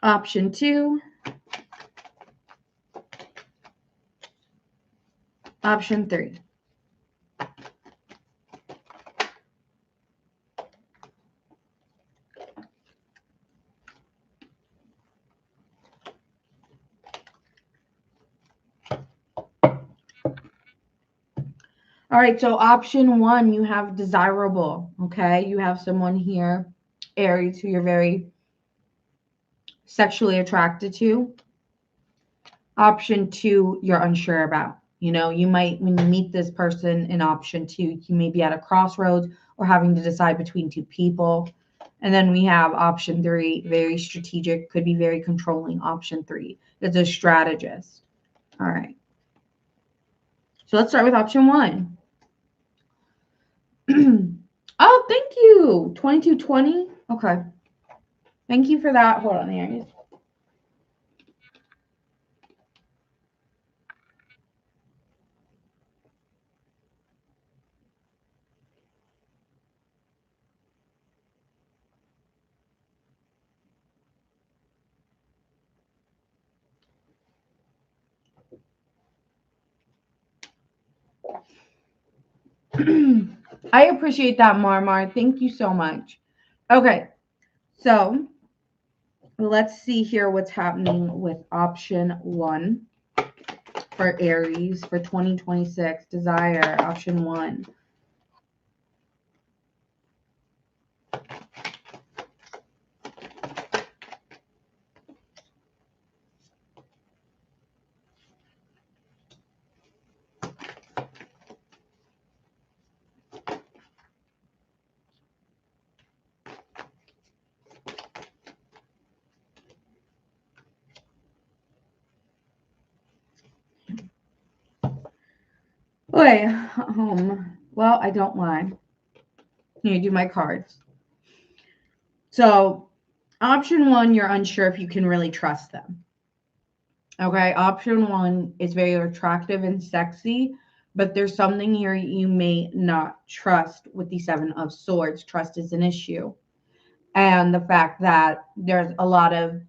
Speaker 1: option 2, option 3. All right, so option 1, you have desirable, okay? You have someone here, Aries, who you're very sexually attracted to. Option 2, you're unsure about. You know, you might, when you meet this person in option 2, you may be at a crossroads or having to decide between 2 people. And then we have option 3, very strategic, could be very controlling. Option 3 is a strategist. All right. So let's start with option 1. Oh, thank you. 2220. Okay. Thank you for that. Hold on, Aries. I appreciate that, Marmar. Thank you so much. Okay. So let's see here what's happening with option 1 for Aries for 2026. Desire, option 1. Okay. Well, I don't lie. Here, do my cards. So, option 1, you're unsure if you can really trust them. Okay, option 1 is very attractive and sexy, but there's something here you may not trust with the 7 of Swords. Trust is an issue. And the fact that there's a lot of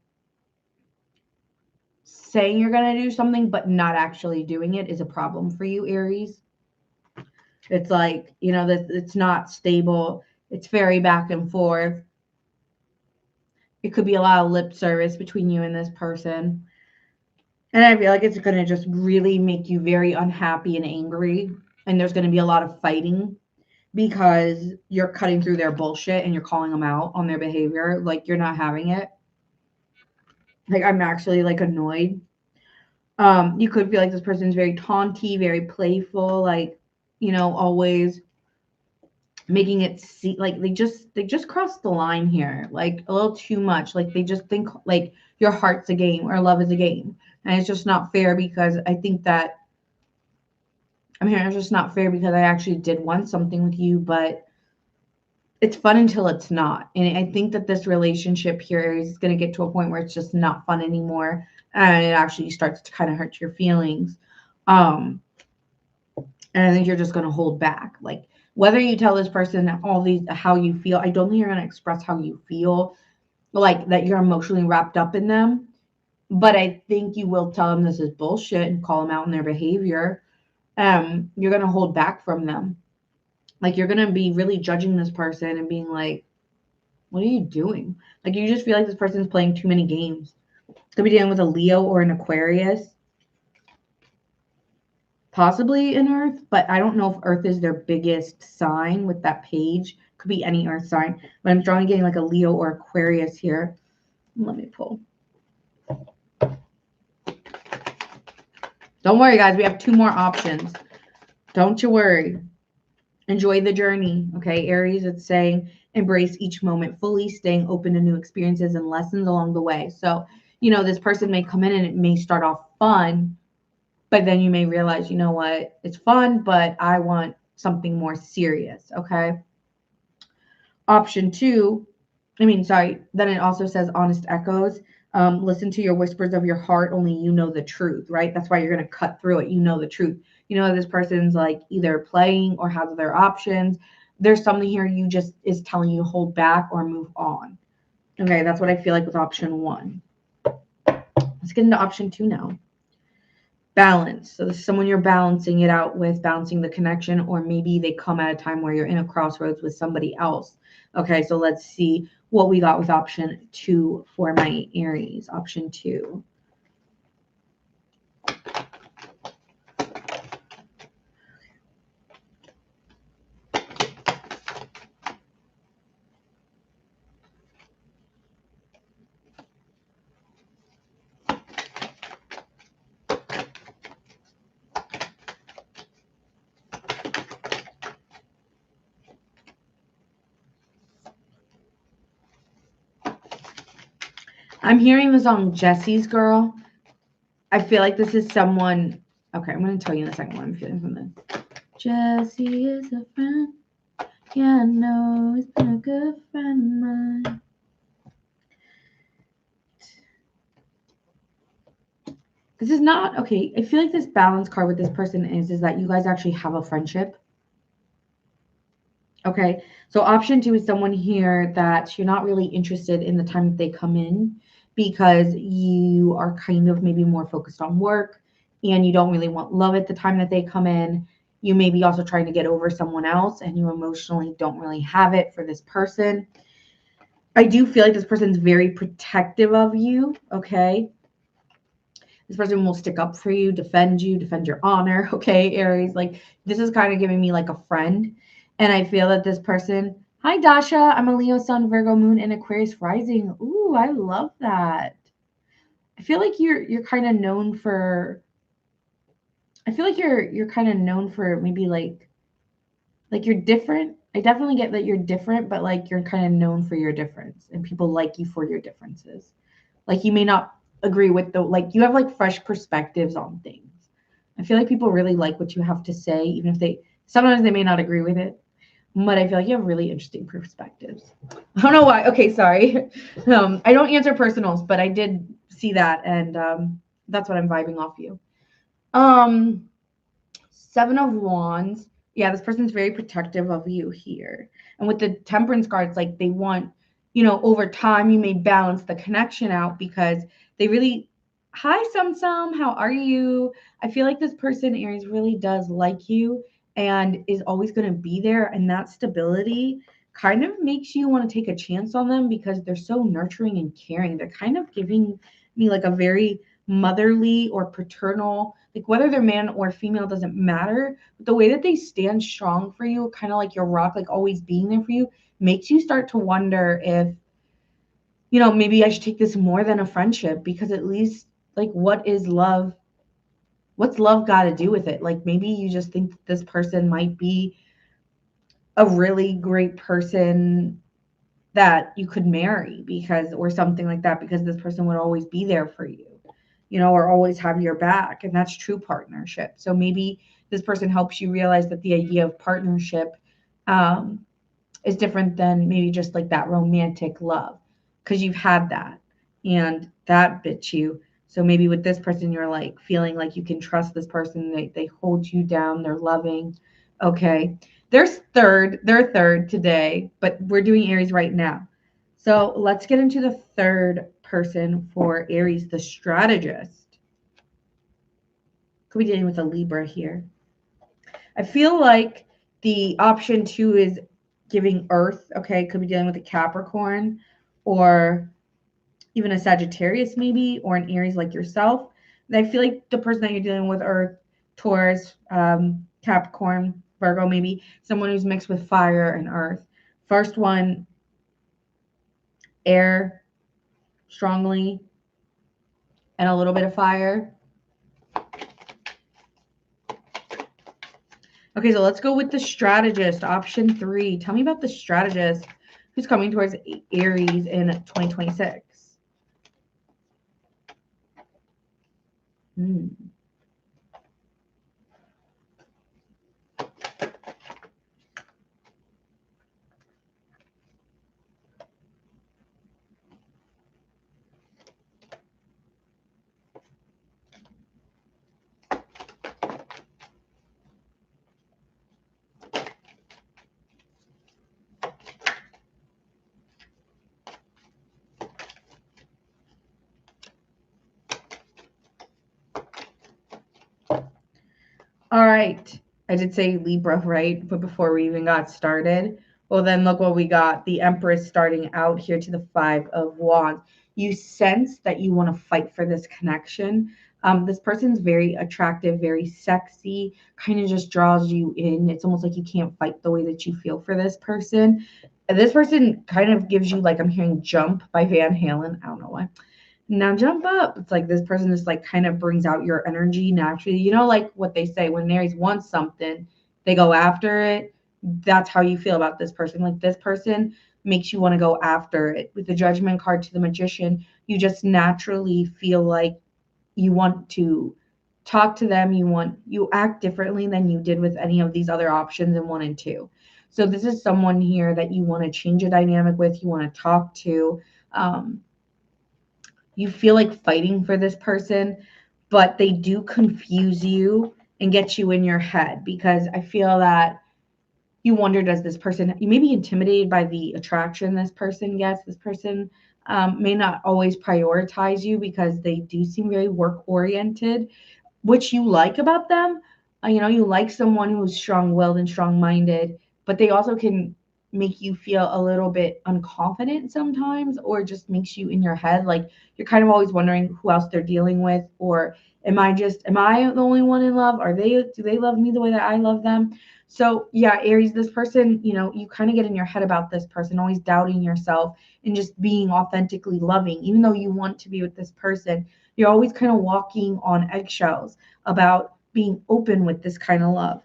Speaker 1: saying you're going to do something, but not actually doing it is a problem for you, Aries. It's like, you know, that it's not stable. It's very back and forth. It could be a lot of lip service between you and this person. And I feel like it's going to just really make you very unhappy and angry. And there's going to be a lot of fighting because you're cutting through their bullshit and you're calling them out on their behavior. Like, you're not having it. Like, I'm actually like annoyed. You could feel like this person's very taunty, very playful, like, you know, always making it see like they just crossed the line here, like a little too much. Like they just think like your heart's a game or love is a game. And it's just not fair because I think that I'm here, it's just not fair because I actually did want something with you, but it's fun until it's not. And I think that this relationship here is going to get to a point where it's just not fun anymore. And it actually starts to kind of hurt your feelings. Um, and I think you're just going to hold back. Like, whether you tell this person all these, how you feel, I don't think you're going to express how you feel, like that you're emotionally wrapped up in them. But I think you will tell them this is bullshit and call them out on their behavior. You're going to hold back from them. Like, you're going to be really judging this person and being like, what are you doing? Like, you just feel like this person's playing too many games. Could be dealing with a Leo or an Aquarius, possibly an Earth, but I don't know if Earth is their biggest sign with that page. Could be any Earth sign, but I'm drawing getting like a Leo or Aquarius here. Let me pull. Don't worry, guys. We have 2 more options. Don't you worry. Enjoy the journey. Okay, Aries, it's saying embrace each moment fully, staying open to new experiences and lessons along the way. So, this person may come in and it may start off fun, but then you may realize, you know what, it's fun, but I want something more serious. Okay. Option 2, then it also says honest echoes. Listen to your whispers of your heart. Only you know the truth, right? That's why you're going to cut through it. You know the truth. You know, this person's like either playing or has other options. There's something here you just is telling you hold back or move on. Okay, that's what I feel like with option 1. Let's get into option 2 now. Balance. So this is someone you're balancing it out with, balancing the connection, or maybe they come at a time where you're in a crossroads with somebody else. Okay, so let's see what we got with option 2 for my Aries. Option 2. I'm hearing the song Jesse's Girl. I feel like this is someone. Okay, I'm going to tell you in a second what I'm feeling from this. Jesse is a friend. Yeah, I know he's been a good friend of mine. This is not okay. I feel like this balance card with this person is that you guys actually have a friendship. Okay, so option 2 is someone here that you're not really interested in the time that they come in because you are kind of maybe more focused on work and you don't really want love at the time that they come in. You may be also trying to get over someone else and you emotionally don't really have it for this person. I do feel like this person's very protective of you, okay? This person will stick up for you, defend your honor, okay, Aries? Like, this is kind of giving me like a friend. And I feel that this person, hi, Dasha, I'm a Leo sun, Virgo moon, and Aquarius rising. Ooh, I love that. I feel like you're kind of known for, I feel like you're kind of known for maybe like you're different. I definitely get that you're different, but like you're kind of known for your difference and people like you for your differences. Like, you may not agree with like you have like fresh perspectives on things. I feel like people really like what you have to say, even if sometimes they may not agree with it, but I feel like you have really interesting perspectives. I don't know why. Okay, sorry. I don't answer personals, but I did see that, and that's what I'm vibing off you. 7 of Wands. Yeah, this person's very protective of you here. And with the Temperance cards, like they want, over time you may balance the connection out because they really, hi, Sum, how are you? I feel like this person, Aries, really does like you and is always going to be there. And that stability kind of makes you want to take a chance on them because they're so nurturing and caring. They're kind of giving me like a very motherly or paternal, like whether they're man or female doesn't matter, but the way that they stand strong for you, kind of like your rock, like always being there for you, makes you start to wonder if, maybe I should take this more than a friendship, because at least, like, what is love? What's love got to do with it? Like, maybe you just think that this person might be a really great person that you could marry because, or something like that, because this person would always be there for you, or always have your back. And that's true partnership. So maybe this person helps you realize that the idea of partnership um, is different than maybe just like that romantic love, because you've had that and that bit you. So maybe with this person, you're like feeling like you can trust this person. They hold you down. They're loving. Okay. They're third today, but we're doing Aries right now. So let's get into the third person for Aries, the strategist. Could be dealing with a Libra here. I feel like the option two is giving Earth. Okay, could be dealing with a Capricorn or even a Sagittarius, maybe, or an Aries like yourself. And I feel like the person that you're dealing with, Earth, Taurus, Capricorn, Virgo, maybe someone who's mixed with fire and Earth. First one, air, strongly, and a little bit of fire. Okay, so let's go with the strategist, option three. Tell me about the strategist who's coming towards Aries in 2026. Hmm. All right. I did say Libra, right? But before we even got started, well, then look what we got. The Empress starting out here to the Five of Wands. You sense that you want to fight for this connection. This person's very attractive, very sexy, kind of just draws you in. It's almost like you can't fight the way that you feel for this person. And this person kind of gives you, like, I'm hearing Jump by Van Halen. I don't know why. Now jump up. It's like this person just like kind of brings out your energy naturally. Like what they say, when Aries wants something, they go after it. That's how you feel about this person. Like this person makes you want to go after it. With the Judgment card to the Magician, you just naturally feel like you want to talk to them. You act differently than you did with any of these other options in one and two. So this is someone here that you want to change a dynamic with, you want to talk to. You feel like fighting for this person, but they do confuse you and get you in your head, because I feel that you wonder, does this person, you may be intimidated by the attraction this person gets. This person may not always prioritize you because they do seem very work oriented, which you like about them. You like someone who's strong-willed and strong-minded, but they also can make you feel a little bit unconfident sometimes, or just makes you in your head like you're kind of always wondering who else they're dealing with, or am I the only one in love? Do they love me the way that I love them? So yeah, Aries, this person, you kind of get in your head about this person, always doubting yourself and just being authentically loving, even though you want to be with this person. You're always kind of walking on eggshells about being open with this kind of love.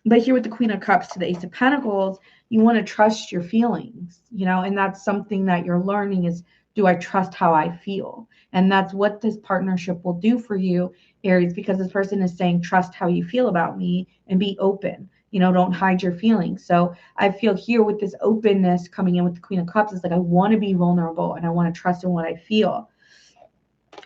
Speaker 1: But here with the Queen of Cups to the Ace of Pentacles, you want to trust your feelings, and that's something that you're learning is, do I trust how I feel? And that's what this partnership will do for you, Aries, because this person is saying, trust how you feel about me and be open. Don't hide your feelings. So I feel here with this openness coming in with the Queen of Cups, it's like I want to be vulnerable and I want to trust in what I feel.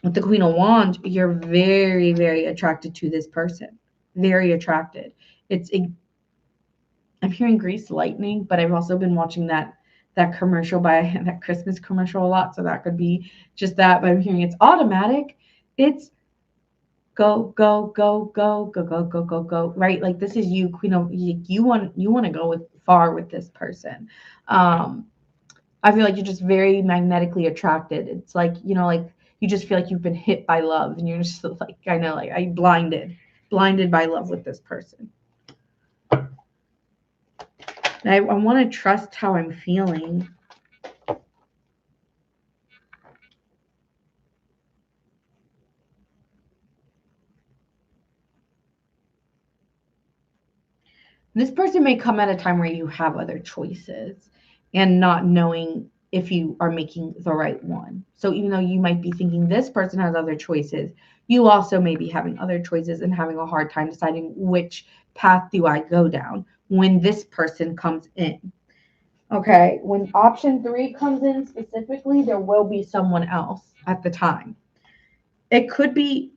Speaker 1: With the Queen of Wands, you're very, very attracted to this person. Very attracted. I'm hearing Grease Lightning, but I've also been watching that commercial by that Christmas commercial a lot, so that could be just that. But I'm hearing it's automatic. It's go, go, go, go, go, go, go, go, go. Right? Like this is you, Queen of, you want to go far with this person. I feel like you're just very magnetically attracted. It's like, like you just feel like you've been hit by love, and you're just like, I know, like I blinded by love with this person. And I want to trust how I'm feeling. This person may come at a time where you have other choices and not knowing if you are making the right one. So even though you might be thinking this person has other choices, you also may be having other choices and having a hard time deciding which path do I go down when this person comes in. Okay, when option 3 comes in specifically, there will be someone else at the time. It could be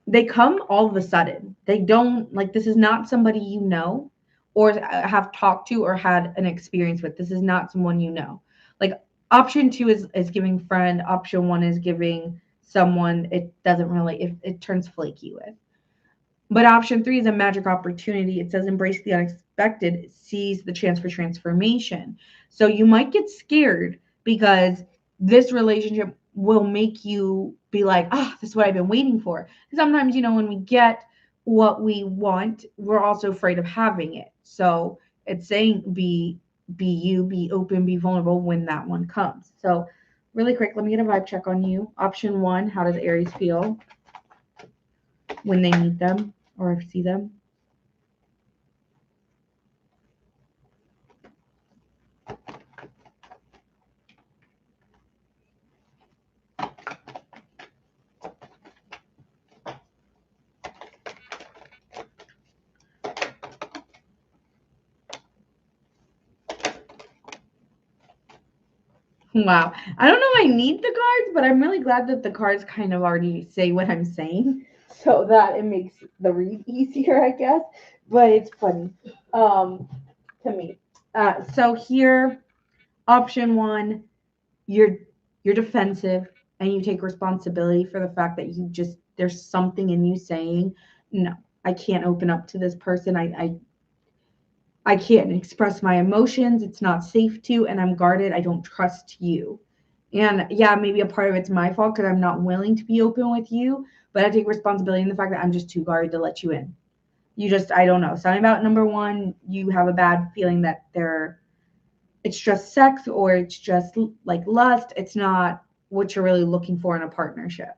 Speaker 1: they come all of a sudden. They don't like this is not somebody you know or have talked to or had an experience with. This is not someone you know. Like option 2 is giving friend, option 1 is giving someone it doesn't really it turns flaky with. But option 3 is a magic opportunity. It says embrace the unexpected, seize the chance for transformation. So you might get scared because this relationship will make you be like, ah, oh, this is what I've been waiting for. Sometimes, when we get what we want, we're also afraid of having it. So it's saying be you, be open, be vulnerable when that one comes. So really quick, let me get a vibe check on you. Option 1, how does Aries feel when they meet them or see them? Wow. I don't know if I need the cards, but I'm really glad that the cards kind of already say what I'm saying so that it makes the read easier, I guess. But it's funny to me. So here, option 1, you're you're defensive and you take responsibility for the fact that you just there's something in you saying, no, I can't open up to this person. I can't express my emotions. It's not safe to, and I'm guarded. I don't trust you. And yeah, maybe a part of it's my fault because I'm not willing to be open with you, but I take responsibility in the fact that I'm just too guarded to let you in. I don't know. Something about number 1, you have a bad feeling that it's just sex or it's just like lust. It's not what you're really looking for in a partnership.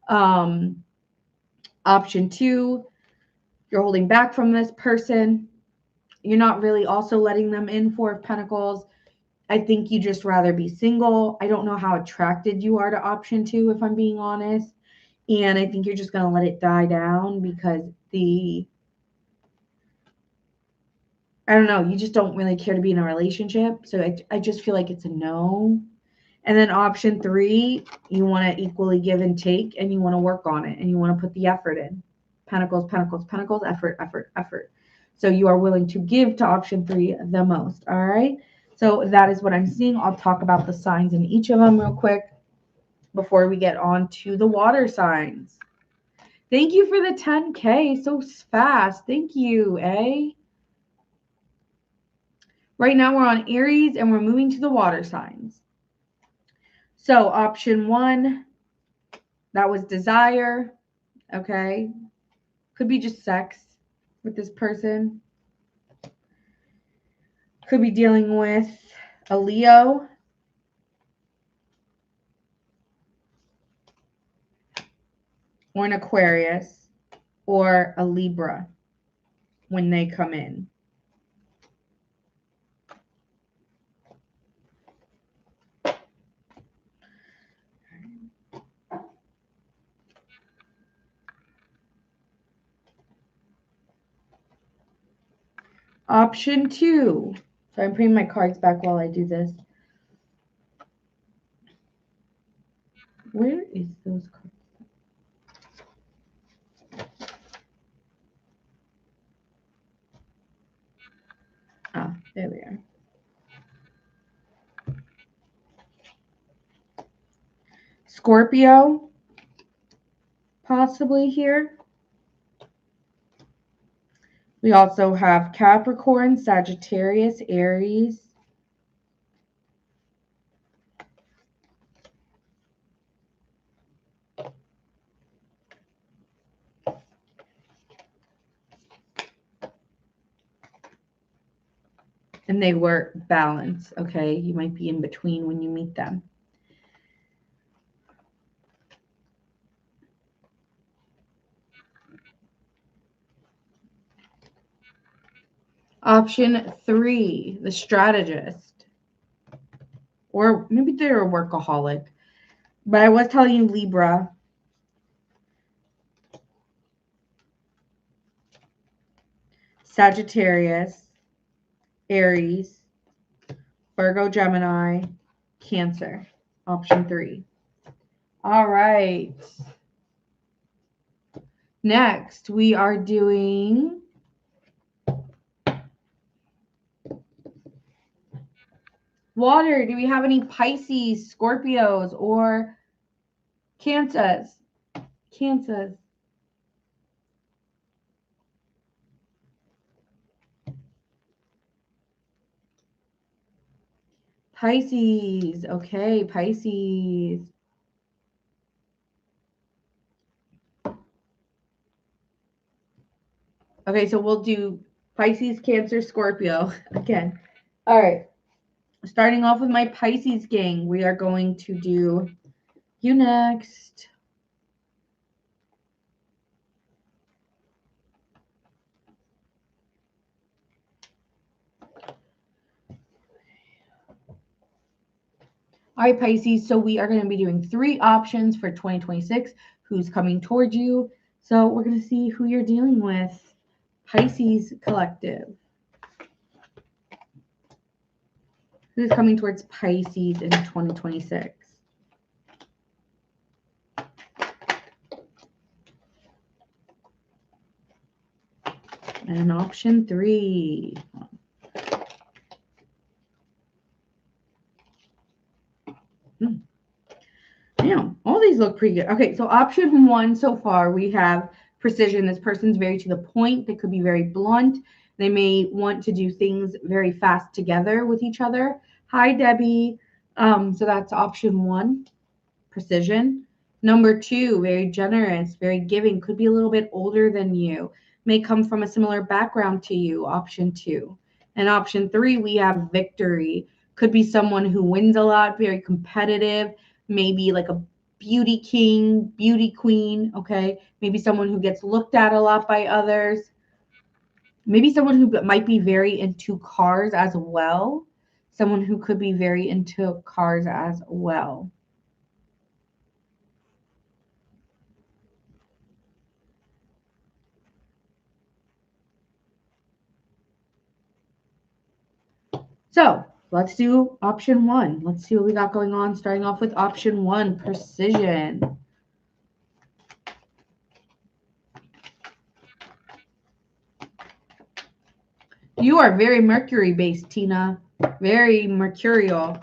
Speaker 1: Um, Option 2, you're holding back from this person. You're not really also letting them in, 4 of Pentacles. I think you just rather be single. I don't know how attracted you are to option 2, if I'm being honest. And I think you're just going to let it die down because I don't know, you just don't really care to be in a relationship. So I just feel like it's a no. And then option 3, you want to equally give and take and you want to work on it and you want to put the effort in. Pentacles, Pentacles, Pentacles, effort, effort, effort. So you are willing to give to option 3 the most. All right. So that is what I'm seeing. I'll talk about the signs in each of them real quick before we get on to the water signs. Thank you for the 10K so fast. Thank you, eh? Right now we're on Aries and we're moving to the water signs. So option 1, that was desire. Okay. Could be just sex with this person. Could be dealing with a Leo. Or an Aquarius. Or a Libra when they come in. Option 2. So I'm putting my cards back while I do this. Where is those cards? Ah, there we are. Scorpio, possibly here. We also have Capricorn, Sagittarius, Aries. And they work balance, okay? You might be in between when you meet them. Option 3, the strategist. Or maybe they're a workaholic. But I was telling you Libra. Sagittarius, Aries, Virgo, Gemini, Cancer. Option 3. All right. Next, we are doing water. Do we have any Pisces, Scorpios, or Cancers? Cancers. Pisces. Okay, Pisces. Okay, so we'll do Pisces, Cancer, Scorpio again. All right. Starting off with my Pisces gang, we are going to do you next. All right, Pisces. So we are going to be doing 3 options for 2026. Who's coming towards you? So we're going to see who you're dealing with. Pisces Collective. Who's coming towards Pisces in 2026? And option 3. Damn, all these look pretty good. Okay, so option 1 so far, we have precision. This person's very to the point. They could be very blunt. They may want to do things very fast together with each other. Hi, Debbie. So that's option 1, precision. Number 2, very generous, very giving. Could be a little bit older than you. May come from a similar background to you. Option 2. And option 3, we have victory. Could be someone who wins a lot, very competitive, maybe like a beauty king, beauty queen, okay? Maybe someone who gets looked at a lot by others. Maybe someone who might be very into cars as well. Someone who could be very into cars as well. So let's do option 1. Let's see what we got going on. Starting off with option 1, precision. You are very Mercury based, Tina. Very mercurial.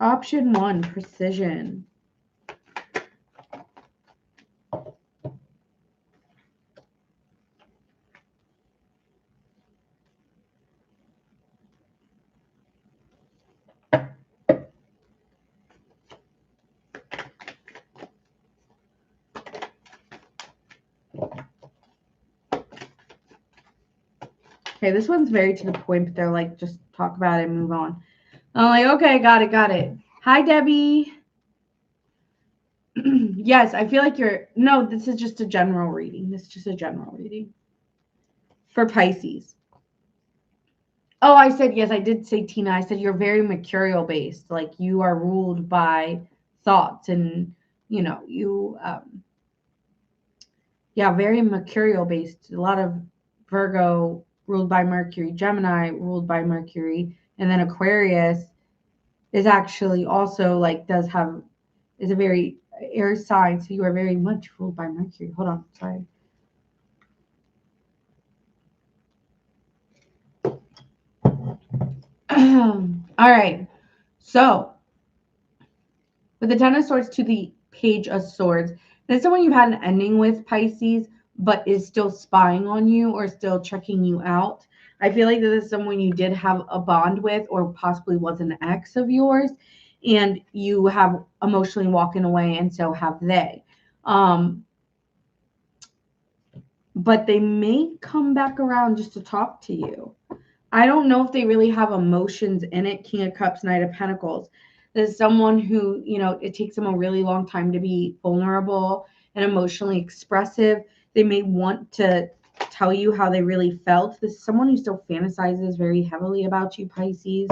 Speaker 1: Option 1, precision. Okay, this one's very to the point, but they're like, just talk about it and move on. I'm like, okay, got it. Hi, Debbie. Yes, I feel like no, this is just a general reading. This is just a general reading for Pisces. Oh, I said, yes, I did say, Tina. I said, you're very mercurial based. Like you are ruled by thoughts and, yeah, very mercurial based. A lot of Virgo ruled by Mercury, Gemini ruled by Mercury, and then Aquarius is actually also is a very air sign. So you are very much ruled by Mercury. Hold on, sorry. All right. So with the Ten of Swords to the Page of Swords, there's someone you've had an ending with, Pisces, but is still spying on you or still checking you out. I feel like this is someone you did have a bond with or possibly was an ex of yours, and you have emotionally walking away, and so have they. But they may come back around just to talk to you. I don't know if they really have emotions in it. King of Cups, Knight of Pentacles. There's someone who, it takes them a really long time to be vulnerable and emotionally expressive. They may want to tell you how they really felt. This is someone who still fantasizes very heavily about you, Pisces.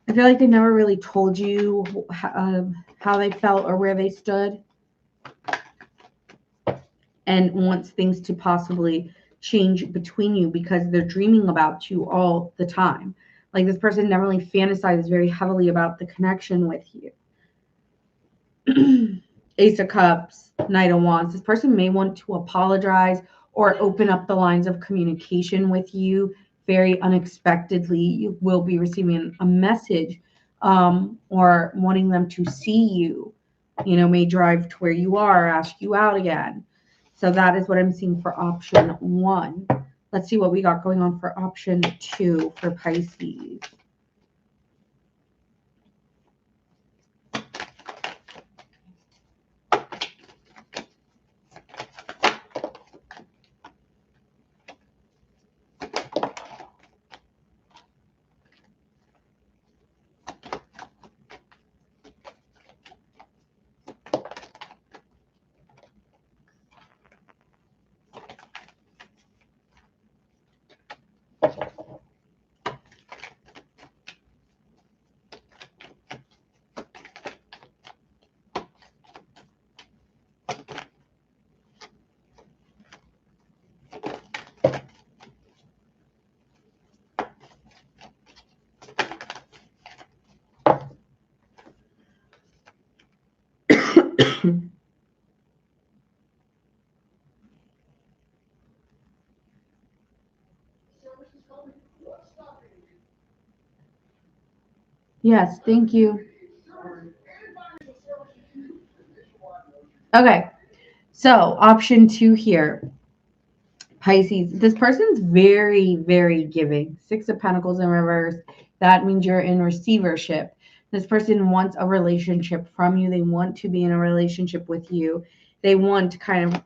Speaker 1: I feel like they never really told you how they felt or where they stood, and wants things to possibly change between you because they're dreaming about you all the time. Like this person never really fantasizes very heavily about the connection with you. Ace of Cups, Knight of Wands. This person may want to apologize or open up the lines of communication with you very unexpectedly. You will be receiving a message or wanting them to see you. You know, may drive to where you are, ask you out again. So that is what I'm seeing for option 1. Let's see what we got going on for option 2 for Pisces. Yes, thank you. Okay, so option 2 here, Pisces. This person's very, very giving. 6 of Pentacles in reverse. That means you're in receivership. This person wants a relationship from you. They want to be in a relationship with you. They want to kind of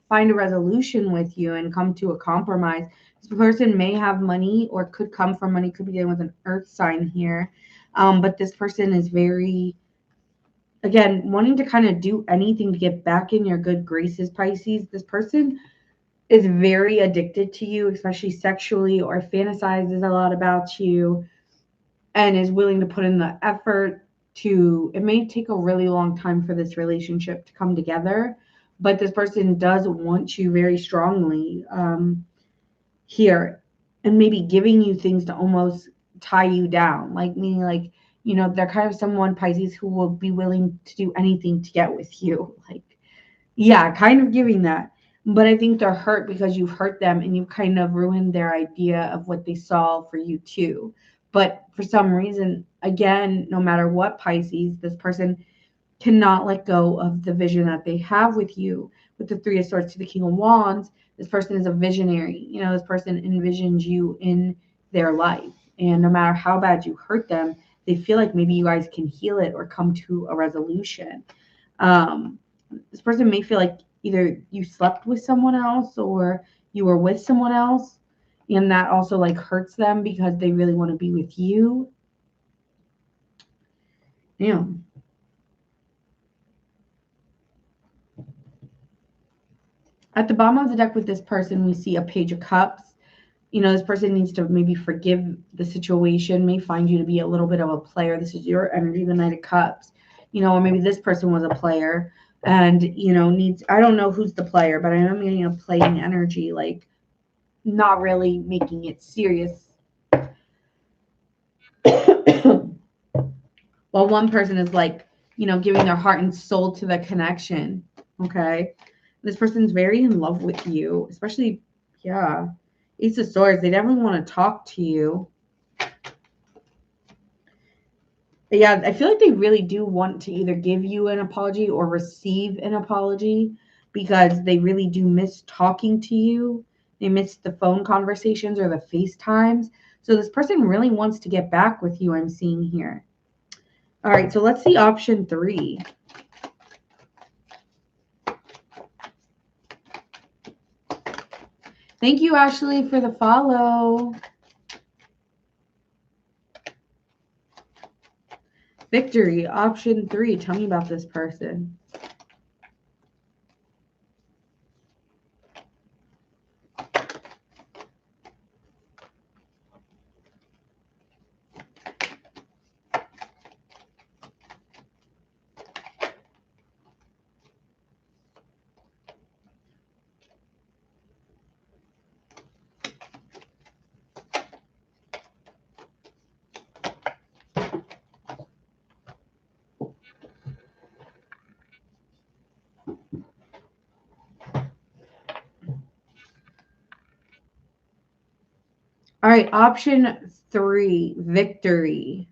Speaker 1: find a resolution with you and come to a compromise. This person may have money or could come from money. Could be dealing with an earth sign here. But this person is very, again, wanting to kind of do anything to get back in your good graces, Pisces. This person is very addicted to you, especially sexually, or fantasizes a lot about you and is willing to put in the effort to, it may take a really long time for this relationship to come together, but this person does want you very strongly here, and maybe giving you things to almost tie you down, like meaning like, you know, they're kind of someone, Pisces, who will be willing to do anything to get with you. Like, yeah, kind of giving that. But I think they're hurt because you've hurt them and you've kind of ruined their idea of what they saw for you too. But for some reason, again, no matter what, Pisces, this person cannot let go of the vision that they have with you. With the 3 of Swords to the King of Wands, this person is a visionary. You know, this person envisions you in their life. And no matter how bad you hurt them, they feel like maybe you guys can heal it or come to a resolution. This person may feel like either you slept with someone else or you were with someone else, and that also like hurts them because they really want to be with you. Yeah. At the bottom of the deck with this person, we see a Page of Cups. You know, this person needs to maybe forgive the situation, may find you to be a little bit of a player. This is your energy, the Knight of Cups. You know, or maybe this person was a player and, you know, needs, I don't know who's the player, but I am getting a playing energy, like not really making it serious. While one person is like, you know, giving their heart and soul to the connection. Okay. This person's very in love with you, especially, yeah. Ace of Swords, they definitely want to talk to you. Yeah, I feel like they really do want to either give you an apology or receive an apology because they really do miss talking to you. They miss the phone conversations or the FaceTimes. So this person really wants to get back with you, I'm seeing here. All right, so let's see option 3. Thank you, Ashley, for the follow. Victory, option 3. Tell me about this person. All right, option 3, victory.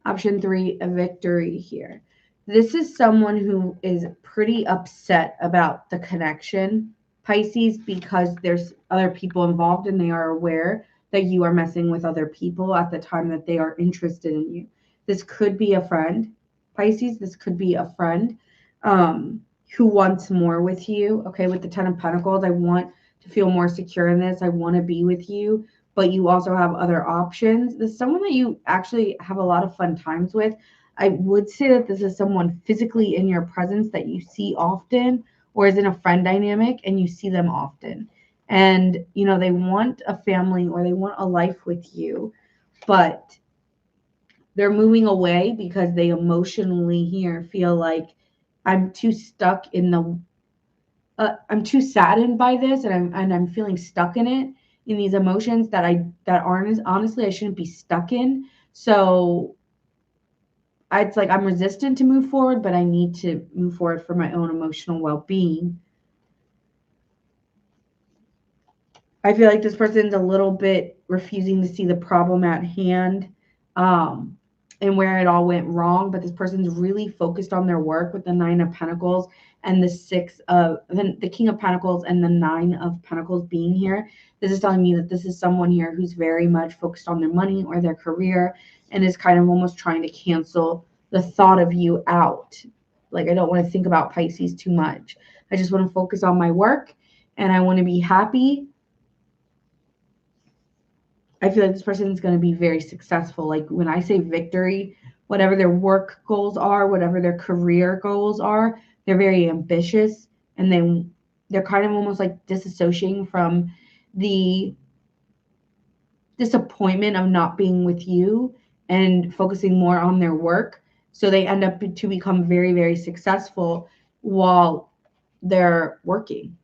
Speaker 1: Option 3, a victory here. This is someone who is pretty upset about the connection, Pisces, because there's other people involved and they are aware that you are messing with other people at the time that they are interested in you. This could be a friend, Pisces. This could be a friend who wants more with you. Okay, with the Ten of Pentacles, I want to feel more secure in this. I want to be with you, but you also have other options. This is someone that you actually have a lot of fun times with. I would say that this is someone physically in your presence that you see often, or is in a friend dynamic and you see them often. And, you know, they want a family or they want a life with you, but they're moving away because they emotionally here feel like I'm too stuck in the I'm too saddened by this, and I'm feeling stuck in it, in these emotions that aren't, honestly, I shouldn't be stuck in. So it's like I'm resistant to move forward, but I need to move forward for my own emotional well-being. I feel like this person's a little bit refusing to see the problem at hand, um, and where it all went wrong. But this person's really focused on their work with the Nine of Pentacles and the King of Pentacles and the Nine of Pentacles being here. This is telling me that this is someone here who's very much focused on their money or their career and is kind of almost trying to cancel the thought of you out. Like, I don't want to think about Pisces too much. I just want to focus on my work and I want to be happy. I feel like this person is going to be very successful. Like, when I say victory, whatever their work goals are, whatever their career goals are, they're very ambitious, and they're kind of almost like disassociating from the disappointment of not being with you and focusing more on their work. So they end up to become very, very successful while they're working.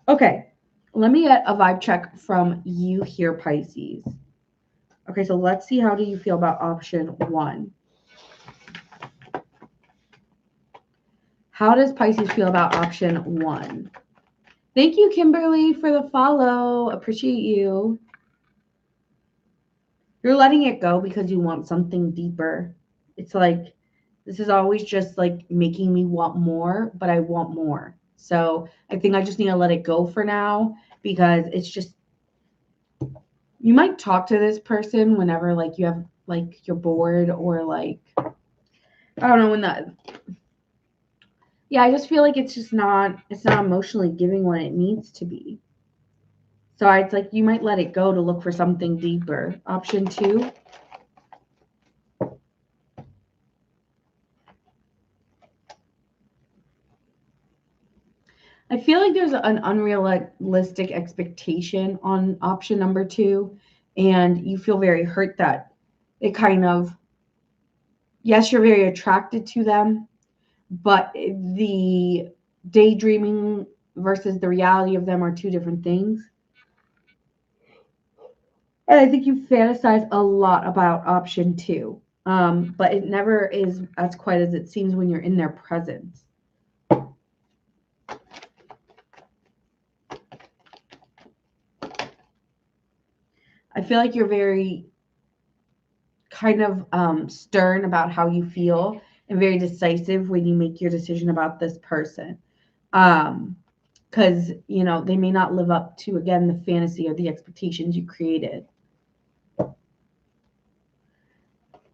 Speaker 1: Okay, let me get a vibe check from you here, Pisces. Okay, so let's see, how do you feel about option 1? How does Pisces feel about option 1? Thank you, Kimberly, for the follow. Appreciate you. You're letting it go because you want something deeper. It's like, this is always just like making me want more, but I want more. So I think I just need to let it go for now, because it's just, you might talk to this person whenever like you have, like, you're bored, or like, I don't know, when that, yeah, I just feel like it's not emotionally giving what it needs to be. So it's like you might let it go to look for something deeper. Option 2. I feel like there's an unrealistic expectation on option number 2, and you feel very hurt that it kind of, yes, you're very attracted to them, but the daydreaming versus the reality of them are two different things. And I think you fantasize a lot about option 2, but it never is as quite as it seems when you're in their presence. I feel like you're very kind of stern about how you feel and very decisive when you make your decision about this person. Because, you know, they may not live up to, again, the fantasy or the expectations you created.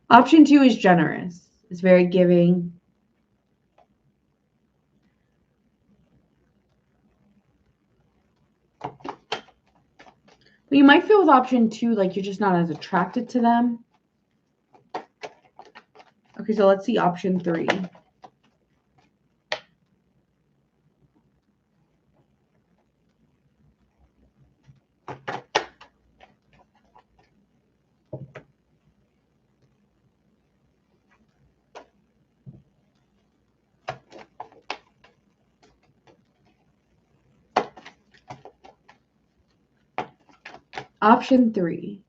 Speaker 1: Option 2 is generous. It's very giving. But you might feel with option 2 like you're just not as attracted to them. Okay, so let's see option 3. Option 3.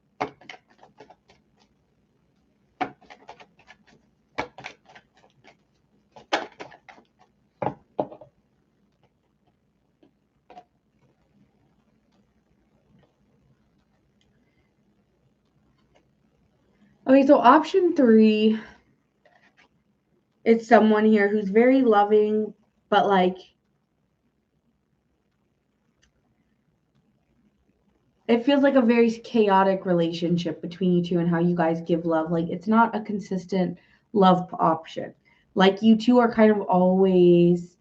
Speaker 1: Okay, so option 3, it's someone here who's very loving, but like it feels like a very chaotic relationship between you two and how you guys give love. Like it's not a consistent love option. Like you two are kind of always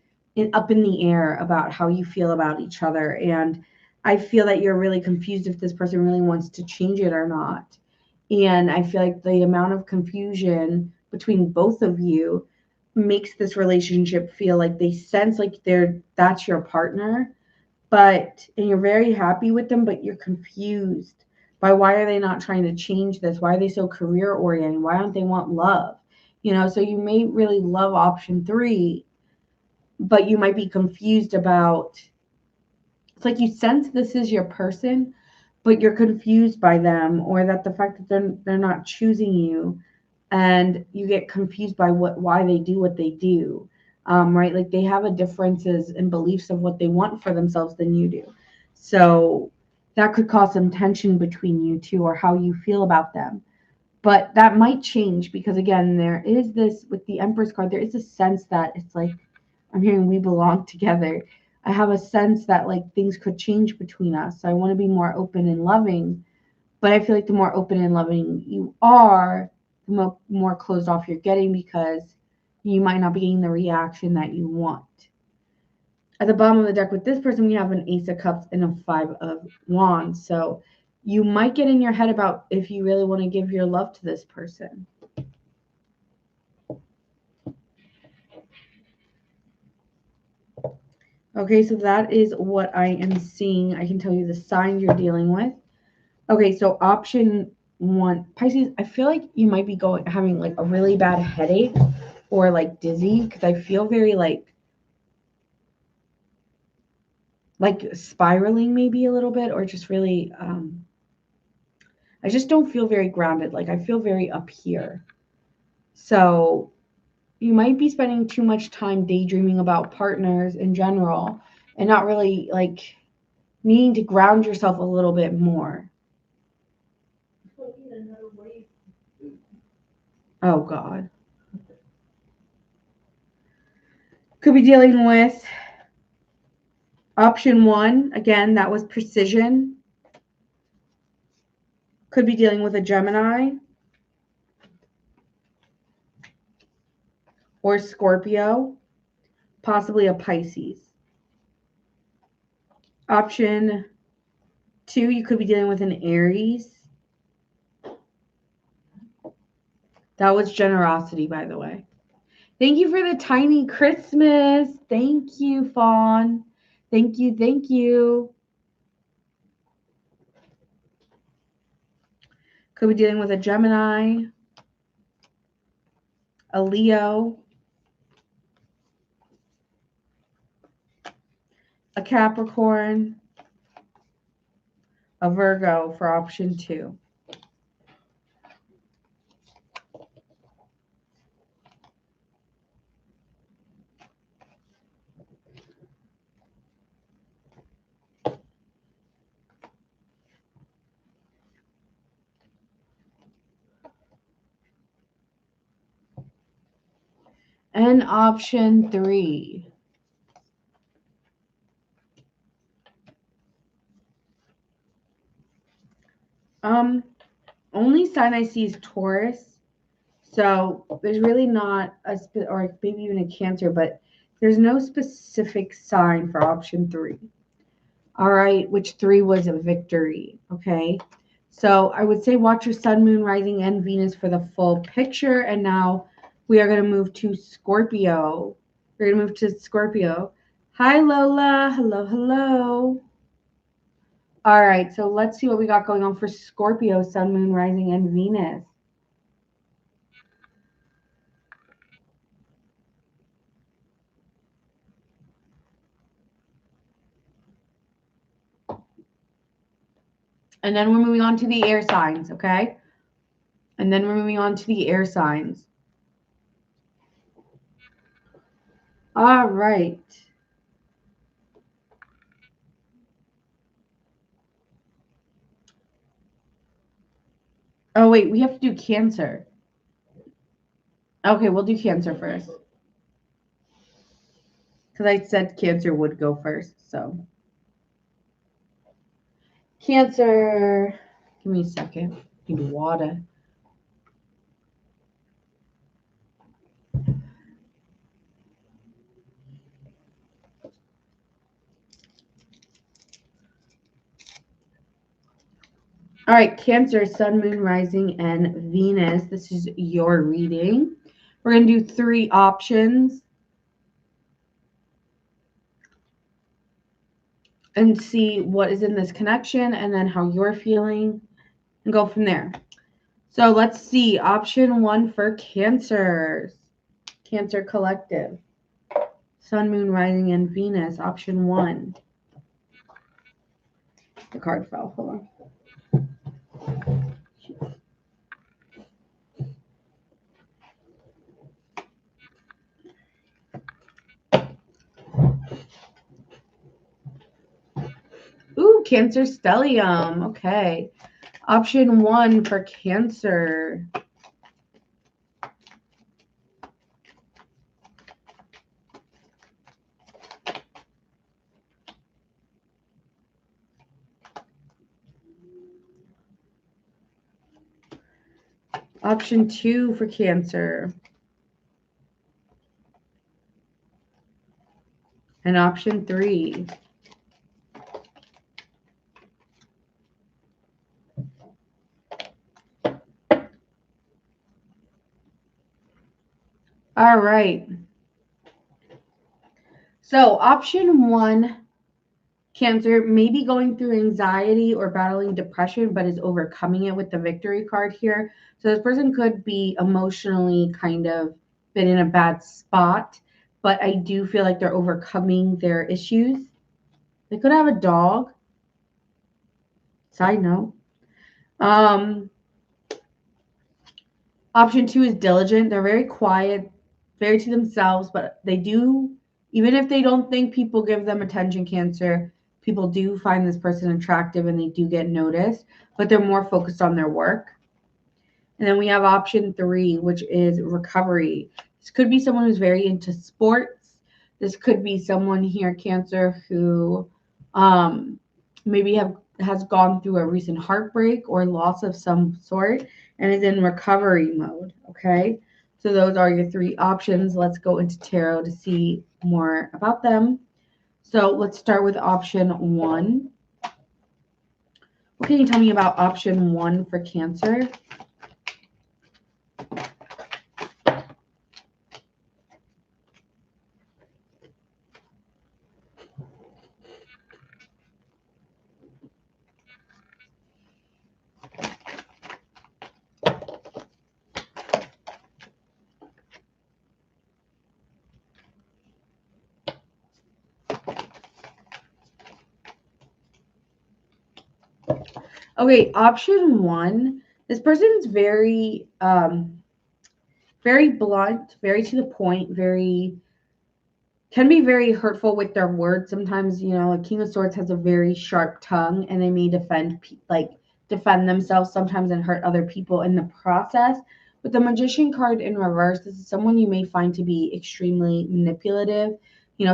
Speaker 1: up in the air about how you feel about each other. And I feel that you're really confused if this person really wants to change it or not. And I feel like the amount of confusion between both of you makes this relationship feel like they sense like that's your partner, but and you're very happy with them, but you're confused by why are they not trying to change this? Why are they so career oriented? Why don't they want love? So you may really love option 3, but you might be confused about, it's like you sense this is your person, but you're confused by them, or that the fact that they're not choosing you, and you get confused by why they do what they do. Right, like they have a differences in beliefs of what they want for themselves than you do, so that could cause some tension between you two or how you feel about them. But that might change, because again, there is this with the Empress card, there is a sense that it's like I'm hearing we belong together. I have a sense that like things could change between us, so I want to be more open and loving. But I feel like the more open and loving you are, the more closed off you're getting, because you might not be getting the reaction that you want. At the bottom of the deck with this person, we have an Ace of Cups and a Five of Wands. So you might get in your head about if you really want to give your love to this person. Okay, so that is what I am seeing. I can tell you the signs you're dealing with. Okay, so option 1, Pisces, I feel like you might be having like a really bad headache or like dizzy, because I feel very like spiraling maybe a little bit, or just really I just don't feel very grounded. Like I feel very up here. So you might be spending too much time daydreaming about partners in general and not really like needing to ground yourself a little bit more. Oh God. Could be dealing with option 1. Again, that was precision. Could be dealing with a Gemini or Scorpio, possibly a Pisces. Option 2, you could be dealing with an Aries. That was generosity, by the way. Thank you for the tiny Christmas. Thank you, Fawn. Thank you. Thank you. Could be dealing with a Gemini, a Leo, a Capricorn, a Virgo for option 2. And option 3. Only sign I see is Taurus. So there's really not or maybe even a Cancer, but there's no specific sign for option 3. All right, which 3 was a victory. Okay. So I would say watch your sun, moon, rising, and Venus for the full picture. And now we are going to move to Scorpio. We're going to move to Scorpio. Hi, Lola. Hello, hello. All right, so let's see what we got going on for Scorpio, sun, moon, rising, and Venus. And then we're moving on to the air signs, okay? And then we're moving on to the air signs. All right. Oh, wait, we have to do Cancer. Okay, we'll do Cancer first. Because I said Cancer would go first, so. Cancer. Give me a second. Need water. All right, Cancer, Sun, Moon, Rising, and Venus. This is your reading. We're going to do 3 options and see what is in this connection and then how you're feeling and go from there. So let's see. Option 1 for Cancers. Cancer Collective. Sun, Moon, Rising, and Venus. Option 1. The card fell. Hold on. Ooh, Cancer Stellium. Okay. Option 1 for Cancer. Option 2 for Cancer. And option 3. All right. So option 1, Cancer, may be going through anxiety or battling depression, but is overcoming it with the victory card here. So this person could be emotionally kind of been in a bad spot, but I do feel like they're overcoming their issues. They could have a dog. Side note. Option 2 is diligent. They're very quiet, very to themselves, but they do, even if they don't think people give them attention, Cancer, people do find this person attractive and they do get noticed, but they're more focused on their work. And then we have option 3, which is recovery. This could be someone who's very into sports. This could be someone here, Cancer, who maybe has gone through a recent heartbreak or loss of some sort and is in recovery mode. Okay. So those are your 3 options. Let's go into tarot to see more about them. So let's start with option 1. What can you tell me about option 1 for Cancer? Okay, option 1. This person's very very blunt, very to the point, can be very hurtful with their words. Sometimes, a King of Swords has a very sharp tongue and they may defend themselves sometimes and hurt other people in the process. With the Magician card in reverse, this is someone you may find to be extremely manipulative.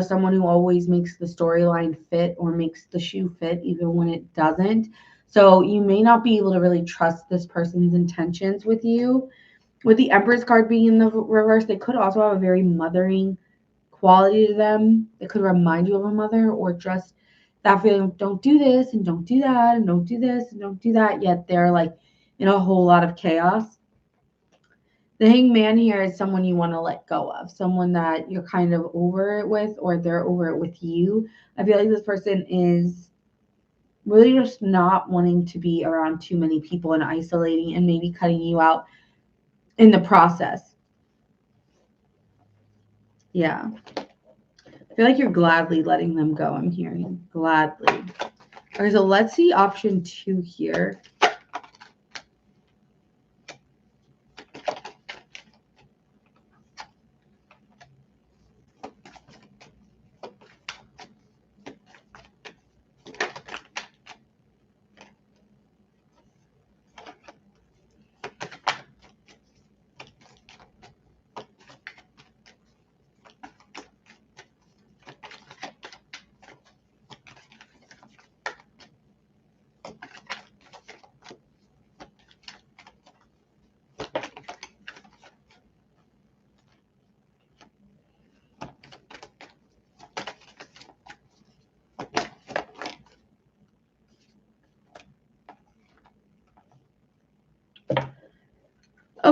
Speaker 1: Someone who always makes the storyline fit or makes the shoe fit even when it doesn't. So you may not be able to really trust this person's intentions with you. With the Empress card being in the reverse, they could also have a very mothering quality to them. It could remind you of a mother, or just that feeling of don't do this and don't do that and don't do this and don't do that, yet they're like in a whole lot of chaos. The Hangman here is someone you want to let go of, someone that you're kind of over it with, or they're over it with you. I feel like this person is really just not wanting to be around too many people and isolating and maybe cutting you out in the process. Yeah. I feel like you're gladly letting them go. I'm hearing gladly. Okay, so let's see option 2 here.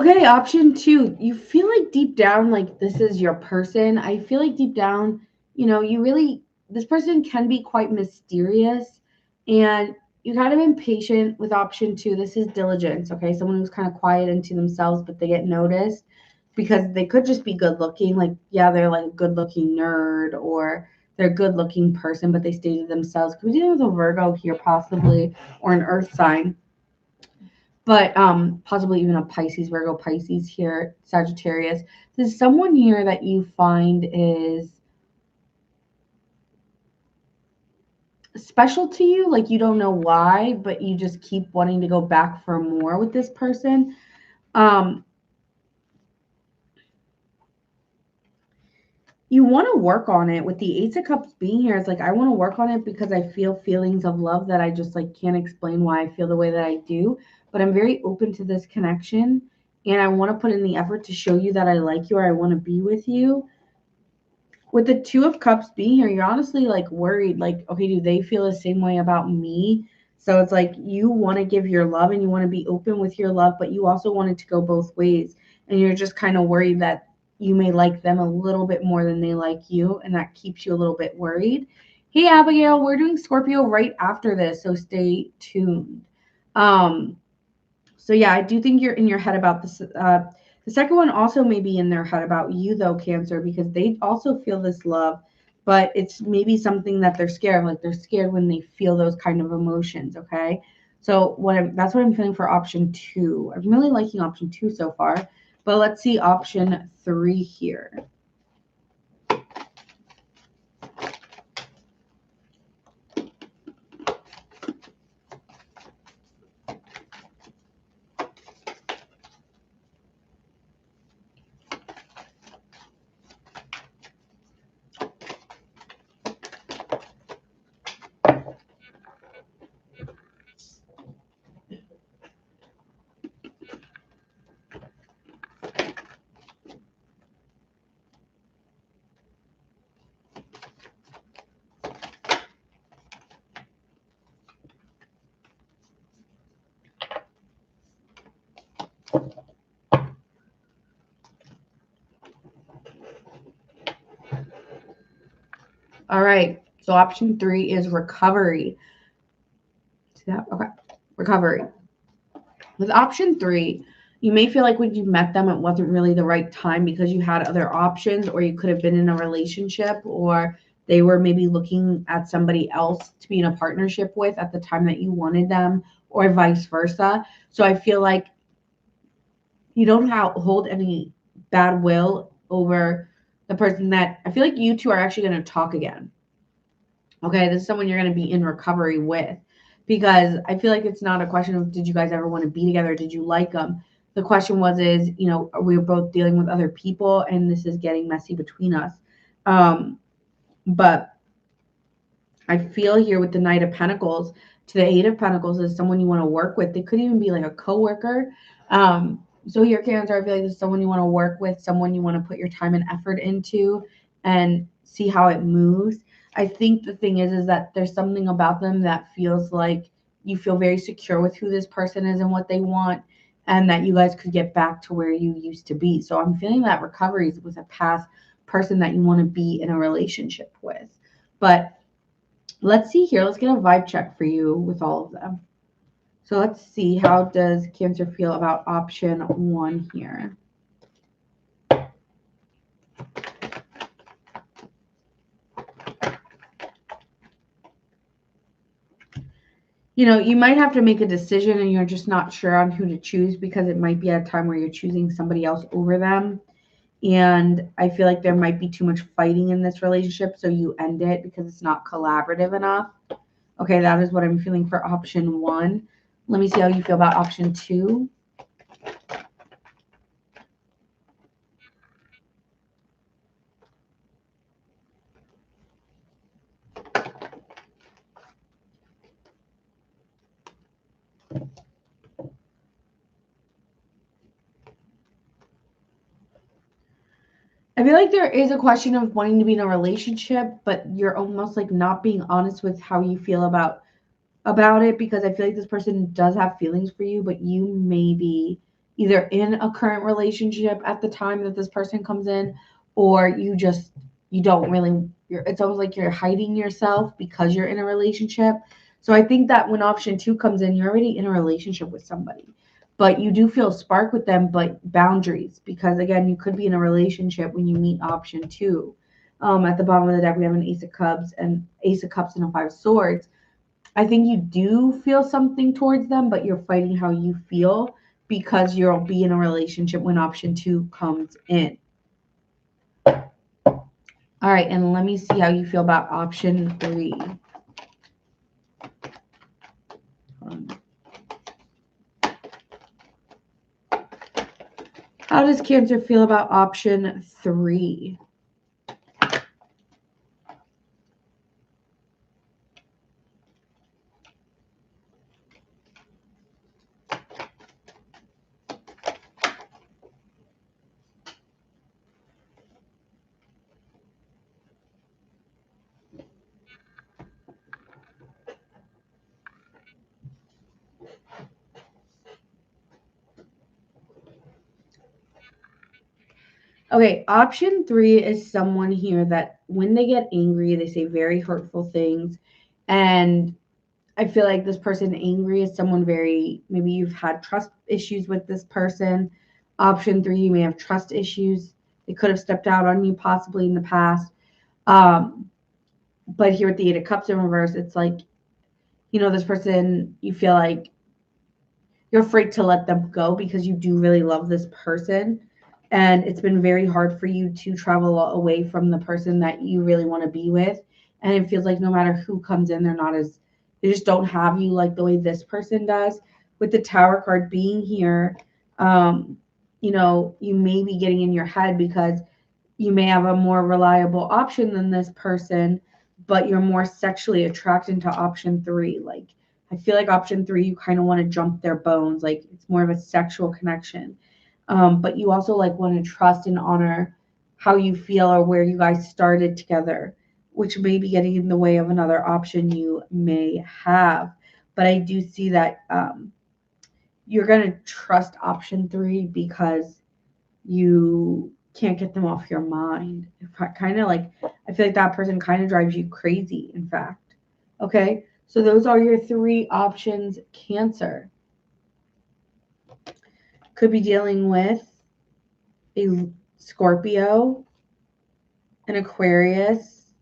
Speaker 1: Okay, option two. You feel like deep down, like this is your person. I feel like deep down, you really, this person can be quite mysterious and you're kind of impatient with option two. This is diligence, okay? Someone who's kind of quiet into themselves, but they get noticed because they could just be good looking. Like, yeah, they're like a good looking nerd or they're a good looking person, but they stay to themselves. Could we deal with a Virgo here, possibly, or an earth sign? But possibly even a Pisces, Virgo, Pisces here, Sagittarius. There's someone here that you find is special to you, like you don't know why, but you just keep wanting to go back for more with this person. Um, you want to work on it with the Ace of Cups being here. It's like I want to work on it because I feel feelings of love that I just like can't explain why I feel the way that I do. But I'm very open to this connection and I want to put in the effort to show you that I like you or I want to be with you. With the Two of Cups being here, you're honestly like worried, like, okay, do they feel the same way about me? So it's like you want to give your love and you want to be open with your love, but you also want it to go both ways. And you're just kind of worried that you may like them a little bit more than they like you, and that keeps you a little bit worried. Hey, Abigail, we're doing Scorpio right after this, so stay tuned. Um, so yeah, I do think you're in your head about this. The second one also may be in their head about you though, Cancer, because they also feel this love, but it's maybe something that they're scared of. Like they're scared when they feel those kind of emotions. Okay, so that's what I'm feeling for option two. I'm really liking option two so far, but let's see option three here. All right, so option three is recovery. See that? Okay, recovery. With option three, you may feel like when you met them, it wasn't really the right time because you had other options, or you could have been in a relationship, or they were maybe looking at somebody else to be in a partnership with at the time that you wanted them, or vice versa. So I feel like you don't hold any bad will over the person that I feel like you two are actually going to talk again. Okay, this is someone you're going to be in recovery with because I feel like it's not a question of did you guys ever want to be together? Did you like them? The question is, we're both dealing with other people and this is getting messy between us. But I feel here with the Knight of Pentacles to the Eight of Pentacles is someone you want to work with. They could even be like a coworker. So here, Cancer, I feel like this is someone you want to work with, someone you want to put your time and effort into and see how it moves. I think the thing is that there's something about them that feels like you feel very secure with who this person is and what they want, and that you guys could get back to where you used to be. So I'm feeling that recovery is with a past person that you want to be in a relationship with. But let's see here. Let's get a vibe check for you with all of them. So let's see, how does Cancer feel about option one here? You might have to make a decision and you're just not sure on who to choose because it might be at a time where you're choosing somebody else over them. And I feel like there might be too much fighting in this relationship, so you end it because it's not collaborative enough. Okay, that is what I'm feeling for option one. Let me see how you feel about option two. I feel like there is a question of wanting to be in a relationship, but you're almost like not being honest with how you feel about it because I feel like this person does have feelings for you, but you maybe either in a current relationship at the time that this person comes in, or you don't really, it's almost like you're hiding yourself because you're in a relationship. So I think that when option 2 comes in, you're already in a relationship with somebody, but you do feel spark with them, but boundaries, because again, you could be in a relationship when you meet option 2. At the bottom of the deck, we have an Ace of Cups and a Five of Swords. I think you do feel something towards them, but you're fighting how you feel because you'll be in a relationship when option 2 comes in. All right, and let me see how you feel about option 3. How does Cancer feel about option 3? Okay, option 3 is someone here that when they get angry, they say very hurtful things. And I feel like this person angry is someone maybe you've had trust issues with this person. Option 3, you may have trust issues. They could have stepped out on you possibly in the past. But here with the Eight of Cups in reverse, it's like, this person, you feel like you're afraid to let them go because you do really love this person. And it's been very hard for you to travel away from the person that you really want to be with. And it feels like no matter who comes in, they just don't have you like the way this person does. With the Tower card being here, you may be getting in your head because you may have a more reliable option than this person, but you're more sexually attracted to option 3. Like, I feel like option 3, you kind of want to jump their bones. Like, it's more of a sexual connection. But you also like want to trust and honor how you feel or where you guys started together, which may be getting in the way of another option you may have. But I do see that you're going to trust option 3 because you can't get them off your mind. Kind of like, I feel like that person kind of drives you crazy, in fact. Okay, so those are your 3 options, Cancer. Could be dealing with a Scorpio, an Aquarius,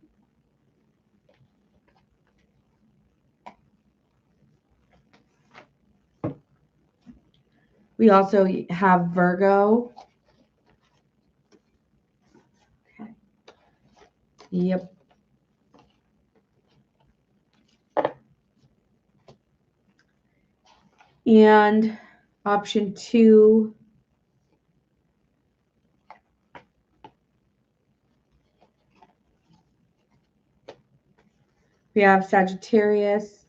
Speaker 1: we also have Virgo. Okay. Yep. And option 2, we have Sagittarius,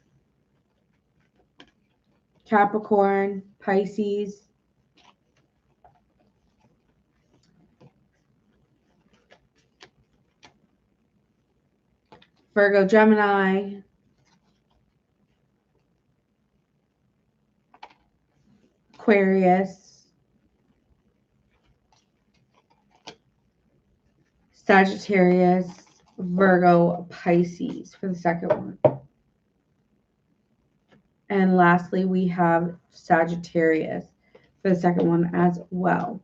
Speaker 1: Capricorn, Pisces, Virgo, Gemini, Aquarius, Sagittarius, Virgo, Pisces for the second one. And lastly, we have Sagittarius for the second one as well.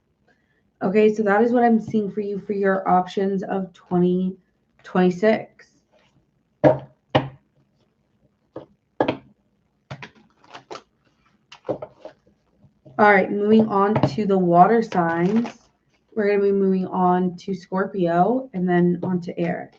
Speaker 1: Okay, so that is what I'm seeing for you for your options of 2026. All right, moving on to the water signs. We're going to be moving on to Scorpio and then on to air.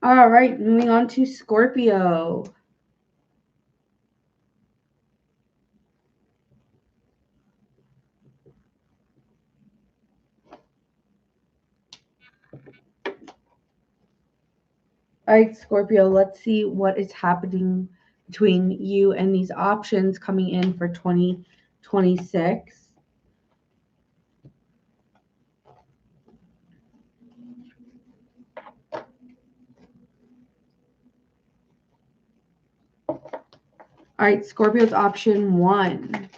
Speaker 1: All right, moving on to Scorpio. All right, Scorpio, let's see what is happening between you and these options coming in for 2026. All right, Scorpio's option 1.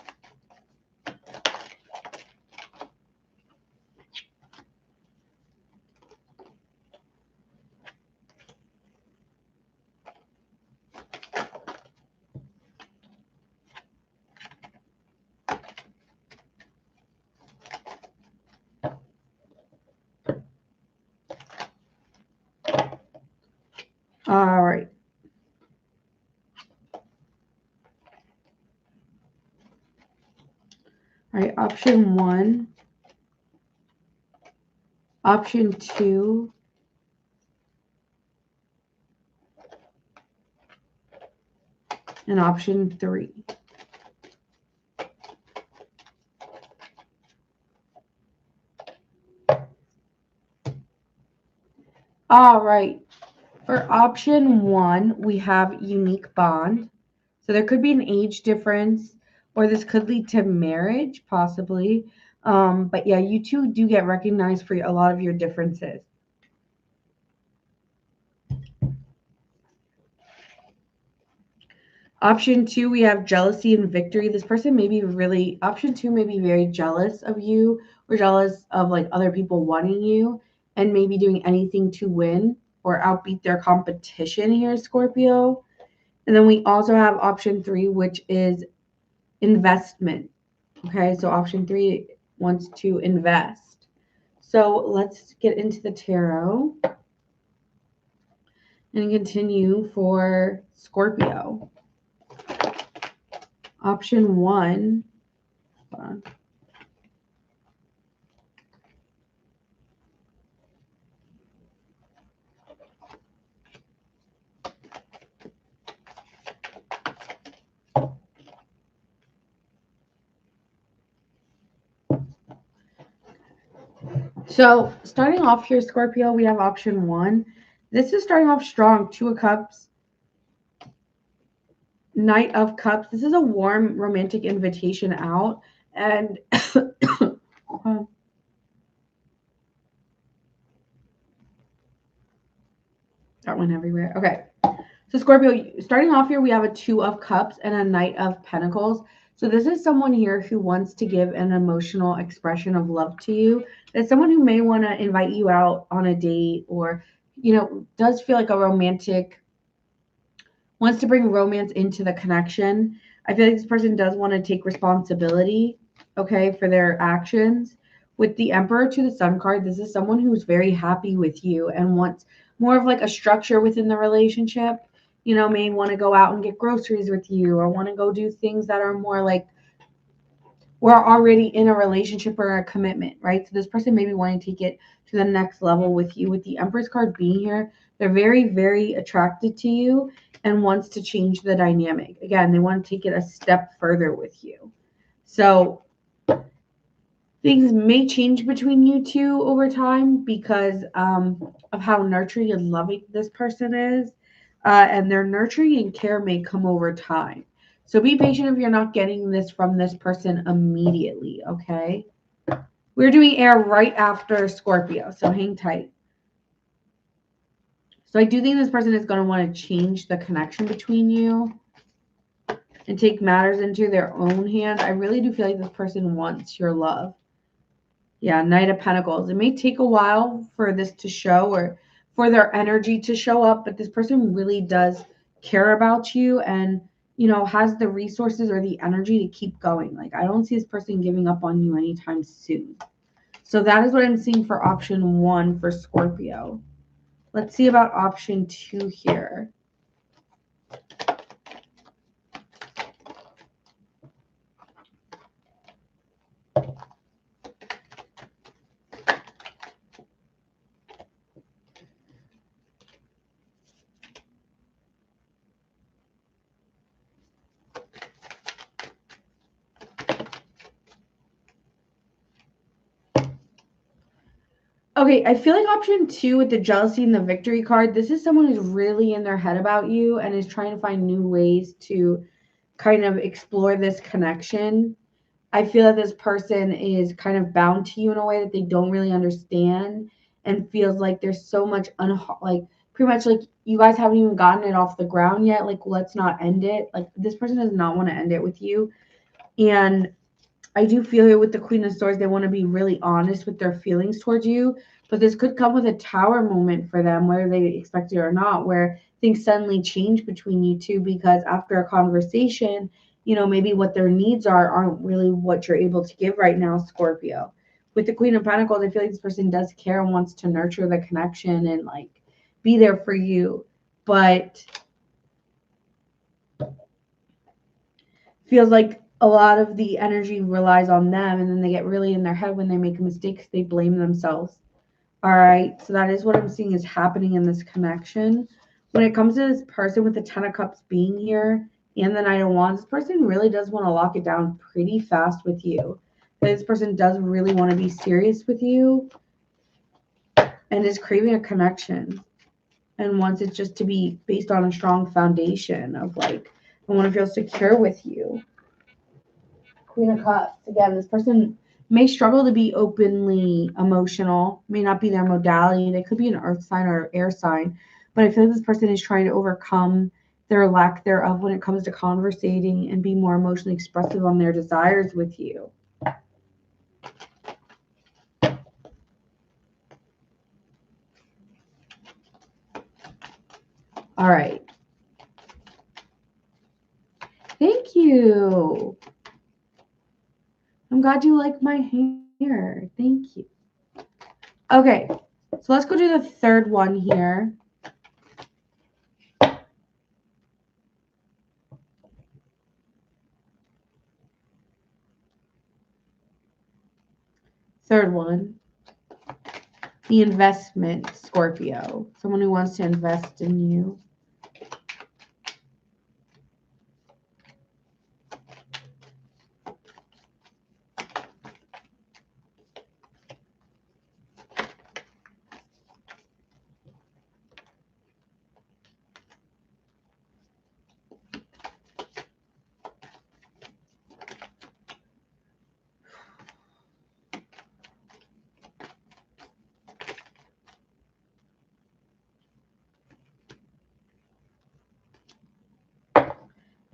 Speaker 1: All right. All right, option 1, option 2, and option 3. All right. For option 1, we have unique bond. So there could be an age difference, or this could lead to marriage, possibly. But yeah, you two do get recognized for a lot of your differences. Option 2, we have jealousy and victory. This person may be really, option 2 may be very jealous of you or jealous of like other people wanting you and maybe doing anything to win or outbeat their competition here, Scorpio. And then we also have option 3, which is investment. Okay, so option 3 wants to invest. So let's get into the tarot and continue for Scorpio. Option 1. Hold on. So starting off here, Scorpio, we have option 1. This is starting off strong. 2 of Cups, Knight of Cups. This is a warm romantic invitation out. And that went everywhere. Okay. So Scorpio, starting off here, we have a 2 of Cups and a Knight of Pentacles. So this is someone here who wants to give an emotional expression of love to you. It's someone who may want to invite you out on a date or, does feel like a romantic, wants to bring romance into the connection. I feel like this person does want to take responsibility, okay, for their actions. With the Emperor to the Sun card, this is someone who's very happy with you and wants more of like a structure within the relationship. May want to go out and get groceries with you or want to go do things that are more like we're already in a relationship or a commitment, right? So this person may be wanting to take it to the next level with you. With the Empress card being here, they're very, very attracted to you and wants to change the dynamic. Again, they want to take it a step further with you. So things may change between you two over time because of how nurturing and loving this person is. And their nurturing and care may come over time. So be patient if you're not getting this from this person immediately, okay? We're doing air right after Scorpio, so hang tight. So I do think this person is going to want to change the connection between you and take matters into their own hands. I really do feel like this person wants your love. Yeah, Knight of Pentacles. It may take a while for this to show or for their energy to show up, but this person really does care about you and, has the resources or the energy to keep going. Like, I don't see this person giving up on you anytime soon. So that is what I'm seeing for option 1 for Scorpio. Let's see about option 2 here. Okay, I feel like option 2 with the jealousy and the victory card, this is someone who's really in their head about you and is trying to find new ways to kind of explore this connection. I feel that this person is kind of bound to you in a way that they don't really understand and feels like there's so much like pretty much like you guys haven't even gotten it off the ground yet. Like, let's not end it. Like, this person does not want to end it with you. And I do feel here with the Queen of Swords, they want to be really honest with their feelings towards you, but this could come with a tower moment for them, whether they expect it or not, where things suddenly change between you two because after a conversation, you know, maybe what their needs aren't really what you're able to give right now, Scorpio. With the Queen of Pentacles, I feel like this person does care and wants to nurture the connection and like be there for you, but feels like a lot of the energy relies on them and then they get really in their head when they make a mistake. They blame themselves. All right, so that is what I'm seeing is happening in this connection. When it comes to this person with the 10 of cups being here and the 9 of wands, this person really does want to lock it down pretty fast with you. This person does really want to be serious with you and is craving a connection and wants it just to be based on a strong foundation of like, I want to feel secure with you. Queen of Cups. Again, this person may struggle to be openly emotional, may not be their modality. They could be an earth sign or air sign, but I feel like this person is trying to overcome their lack thereof when it comes to conversating and be more emotionally expressive on their desires with you. All right. Thank you. I'm glad you like my hair. Thank you. Okay, so let's go do the third one here. Third one. The investment, Scorpio. Someone who wants to invest in you.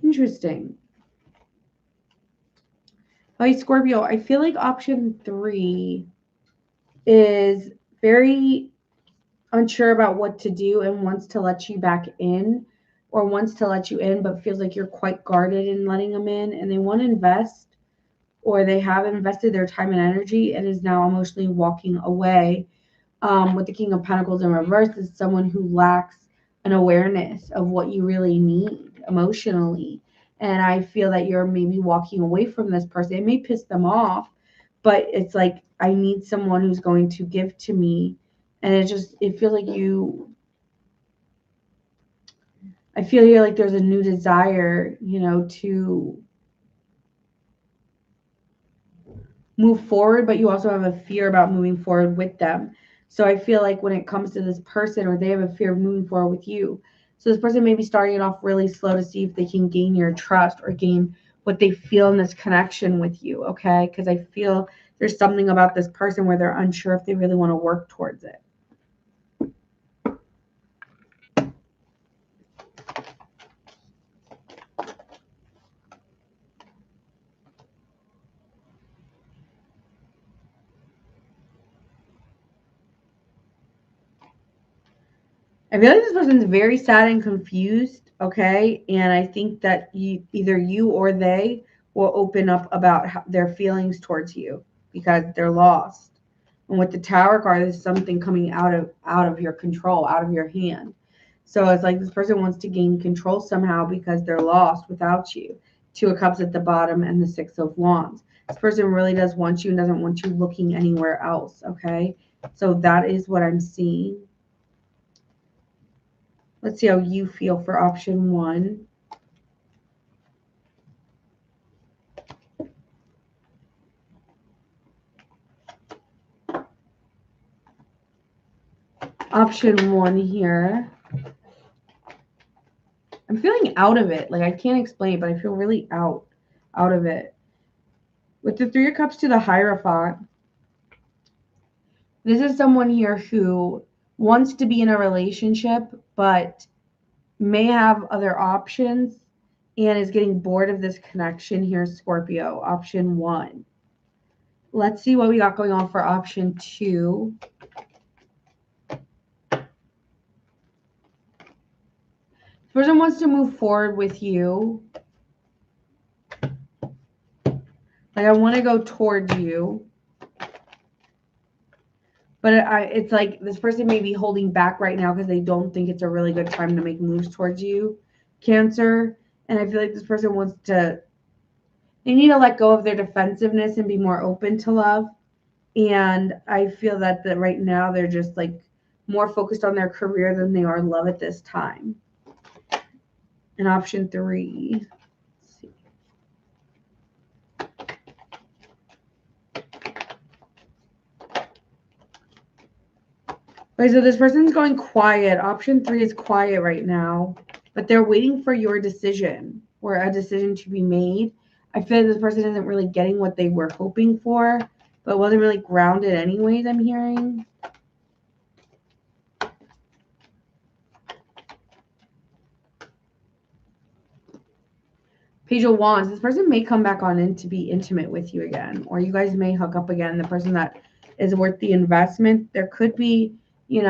Speaker 1: Interesting. All right, Scorpio, I feel like option 3 is very unsure about what to do and wants to let you back in or wants to let you in but feels like you're quite guarded in letting them in and they want to invest or they have invested their time and energy and is now emotionally walking away. With the King of Pentacles in reverse is someone who lacks an awareness of what you really need emotionally. And I feel that you're maybe walking away from this person. It may piss them off, but it's like, I need someone who's going to give to me. And it feels like I feel here like there's a new desire, you know, to move forward, but you also have a fear about moving forward with them. So I feel like when it comes to this person, or they have a fear of moving forward with you. So this person may be starting it off really slow to see if they can gain your trust or gain what they feel in this connection with you, okay? Because I feel there's something about this person where they're unsure if they really want to work towards it. I feel like this person's very sad and confused, okay? And I think that either you or they will open up about their feelings towards you because they're lost. And with the Tower card, there's something coming out of your control, out of your hand. So it's like this person wants to gain control somehow because they're lost without you. 2 of Cups at the bottom and the 6 of Wands. This person really does want you and doesn't want you looking anywhere else, okay? So that is what I'm seeing. Let's see how you feel for option 1. option 1 here. I'm feeling out of it. Like, I can't explain, but I feel really out of it. With the 3 of Cups to the Hierophant, this is someone here who wants to be in a relationship, but may have other options and is getting bored of this connection here, Scorpio. Option 1. Let's see what we got going on for option 2. This person wants to move forward with you. Like, I want to go towards you. But it's like this person may be holding back right now because they don't think it's a really good time to make moves towards you, Cancer. And I feel like this person wants to, they need to let go of their defensiveness and be more open to love. And I feel that right now they're just like more focused on their career than they are love at this time. And option 3. Let's see. Okay, so this person's going quiet. Option 3 is quiet right now, but they're waiting for your decision or a decision to be made. I feel like this person isn't really getting what they were hoping for, but wasn't really grounded anyways, I'm hearing. Page of Wands. This person may come back on in to be intimate with you again, or you guys may hook up again. The person that is worth the investment. There could be, a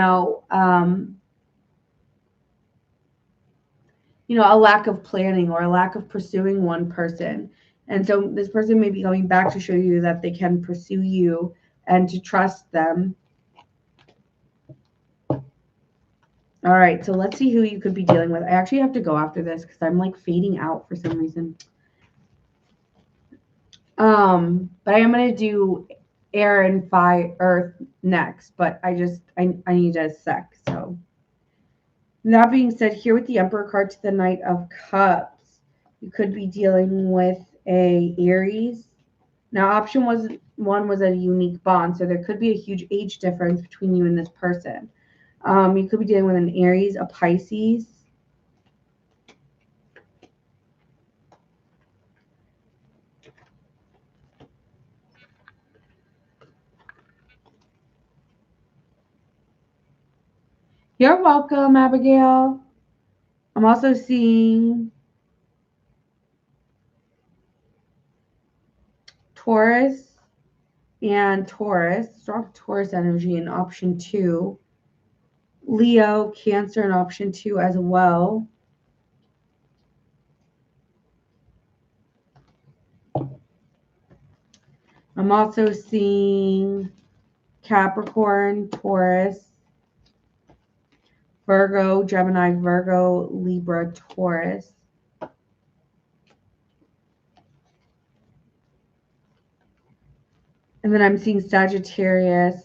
Speaker 1: lack of planning or a lack of pursuing one person. And so this person may be going back to show you that they can pursue you and to trust them. All right, so let's see who you could be dealing with. I actually have to go after this because I'm like fading out for some reason. But I am going to do air and fire, earth next, but I need a sec. So that being said, here with the Emperor card to the Knight of Cups, you could be dealing with a Aries. Now, option 1 was a unique bond, so there could be a huge age difference between you and this person. You could be dealing with an Aries, a Pisces. You're welcome, Abigail. I'm also seeing Taurus and Taurus, strong Taurus energy in option 2. Leo, Cancer in option 2 as well. I'm also seeing Capricorn, Taurus, Virgo, Gemini, Virgo, Libra, Taurus. And then I'm seeing Sagittarius,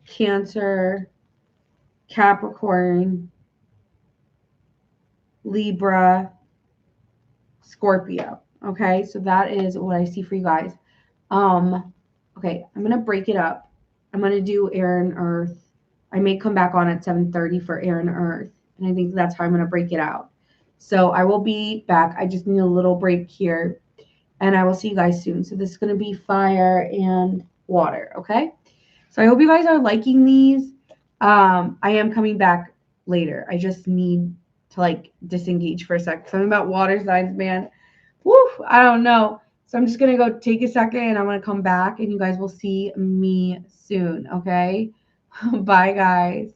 Speaker 1: Cancer, Capricorn, Libra, Scorpio. Okay, so that is what I see for you guys. Okay, I'm gonna break it up. I'm gonna do air and earth. I may come back on at 7:30 for air and earth, and I think that's how I'm gonna break it out. So I will be back. I just need a little break here, and I will see you guys soon. So this is gonna be fire and water. Okay. So I hope you guys are liking these. I am coming back later. I just need to like disengage for a sec. Something about water signs, man. Woo, I don't know. So I'm just going to go take a second and I'm going to come back and you guys will see me soon. Okay. Bye, guys.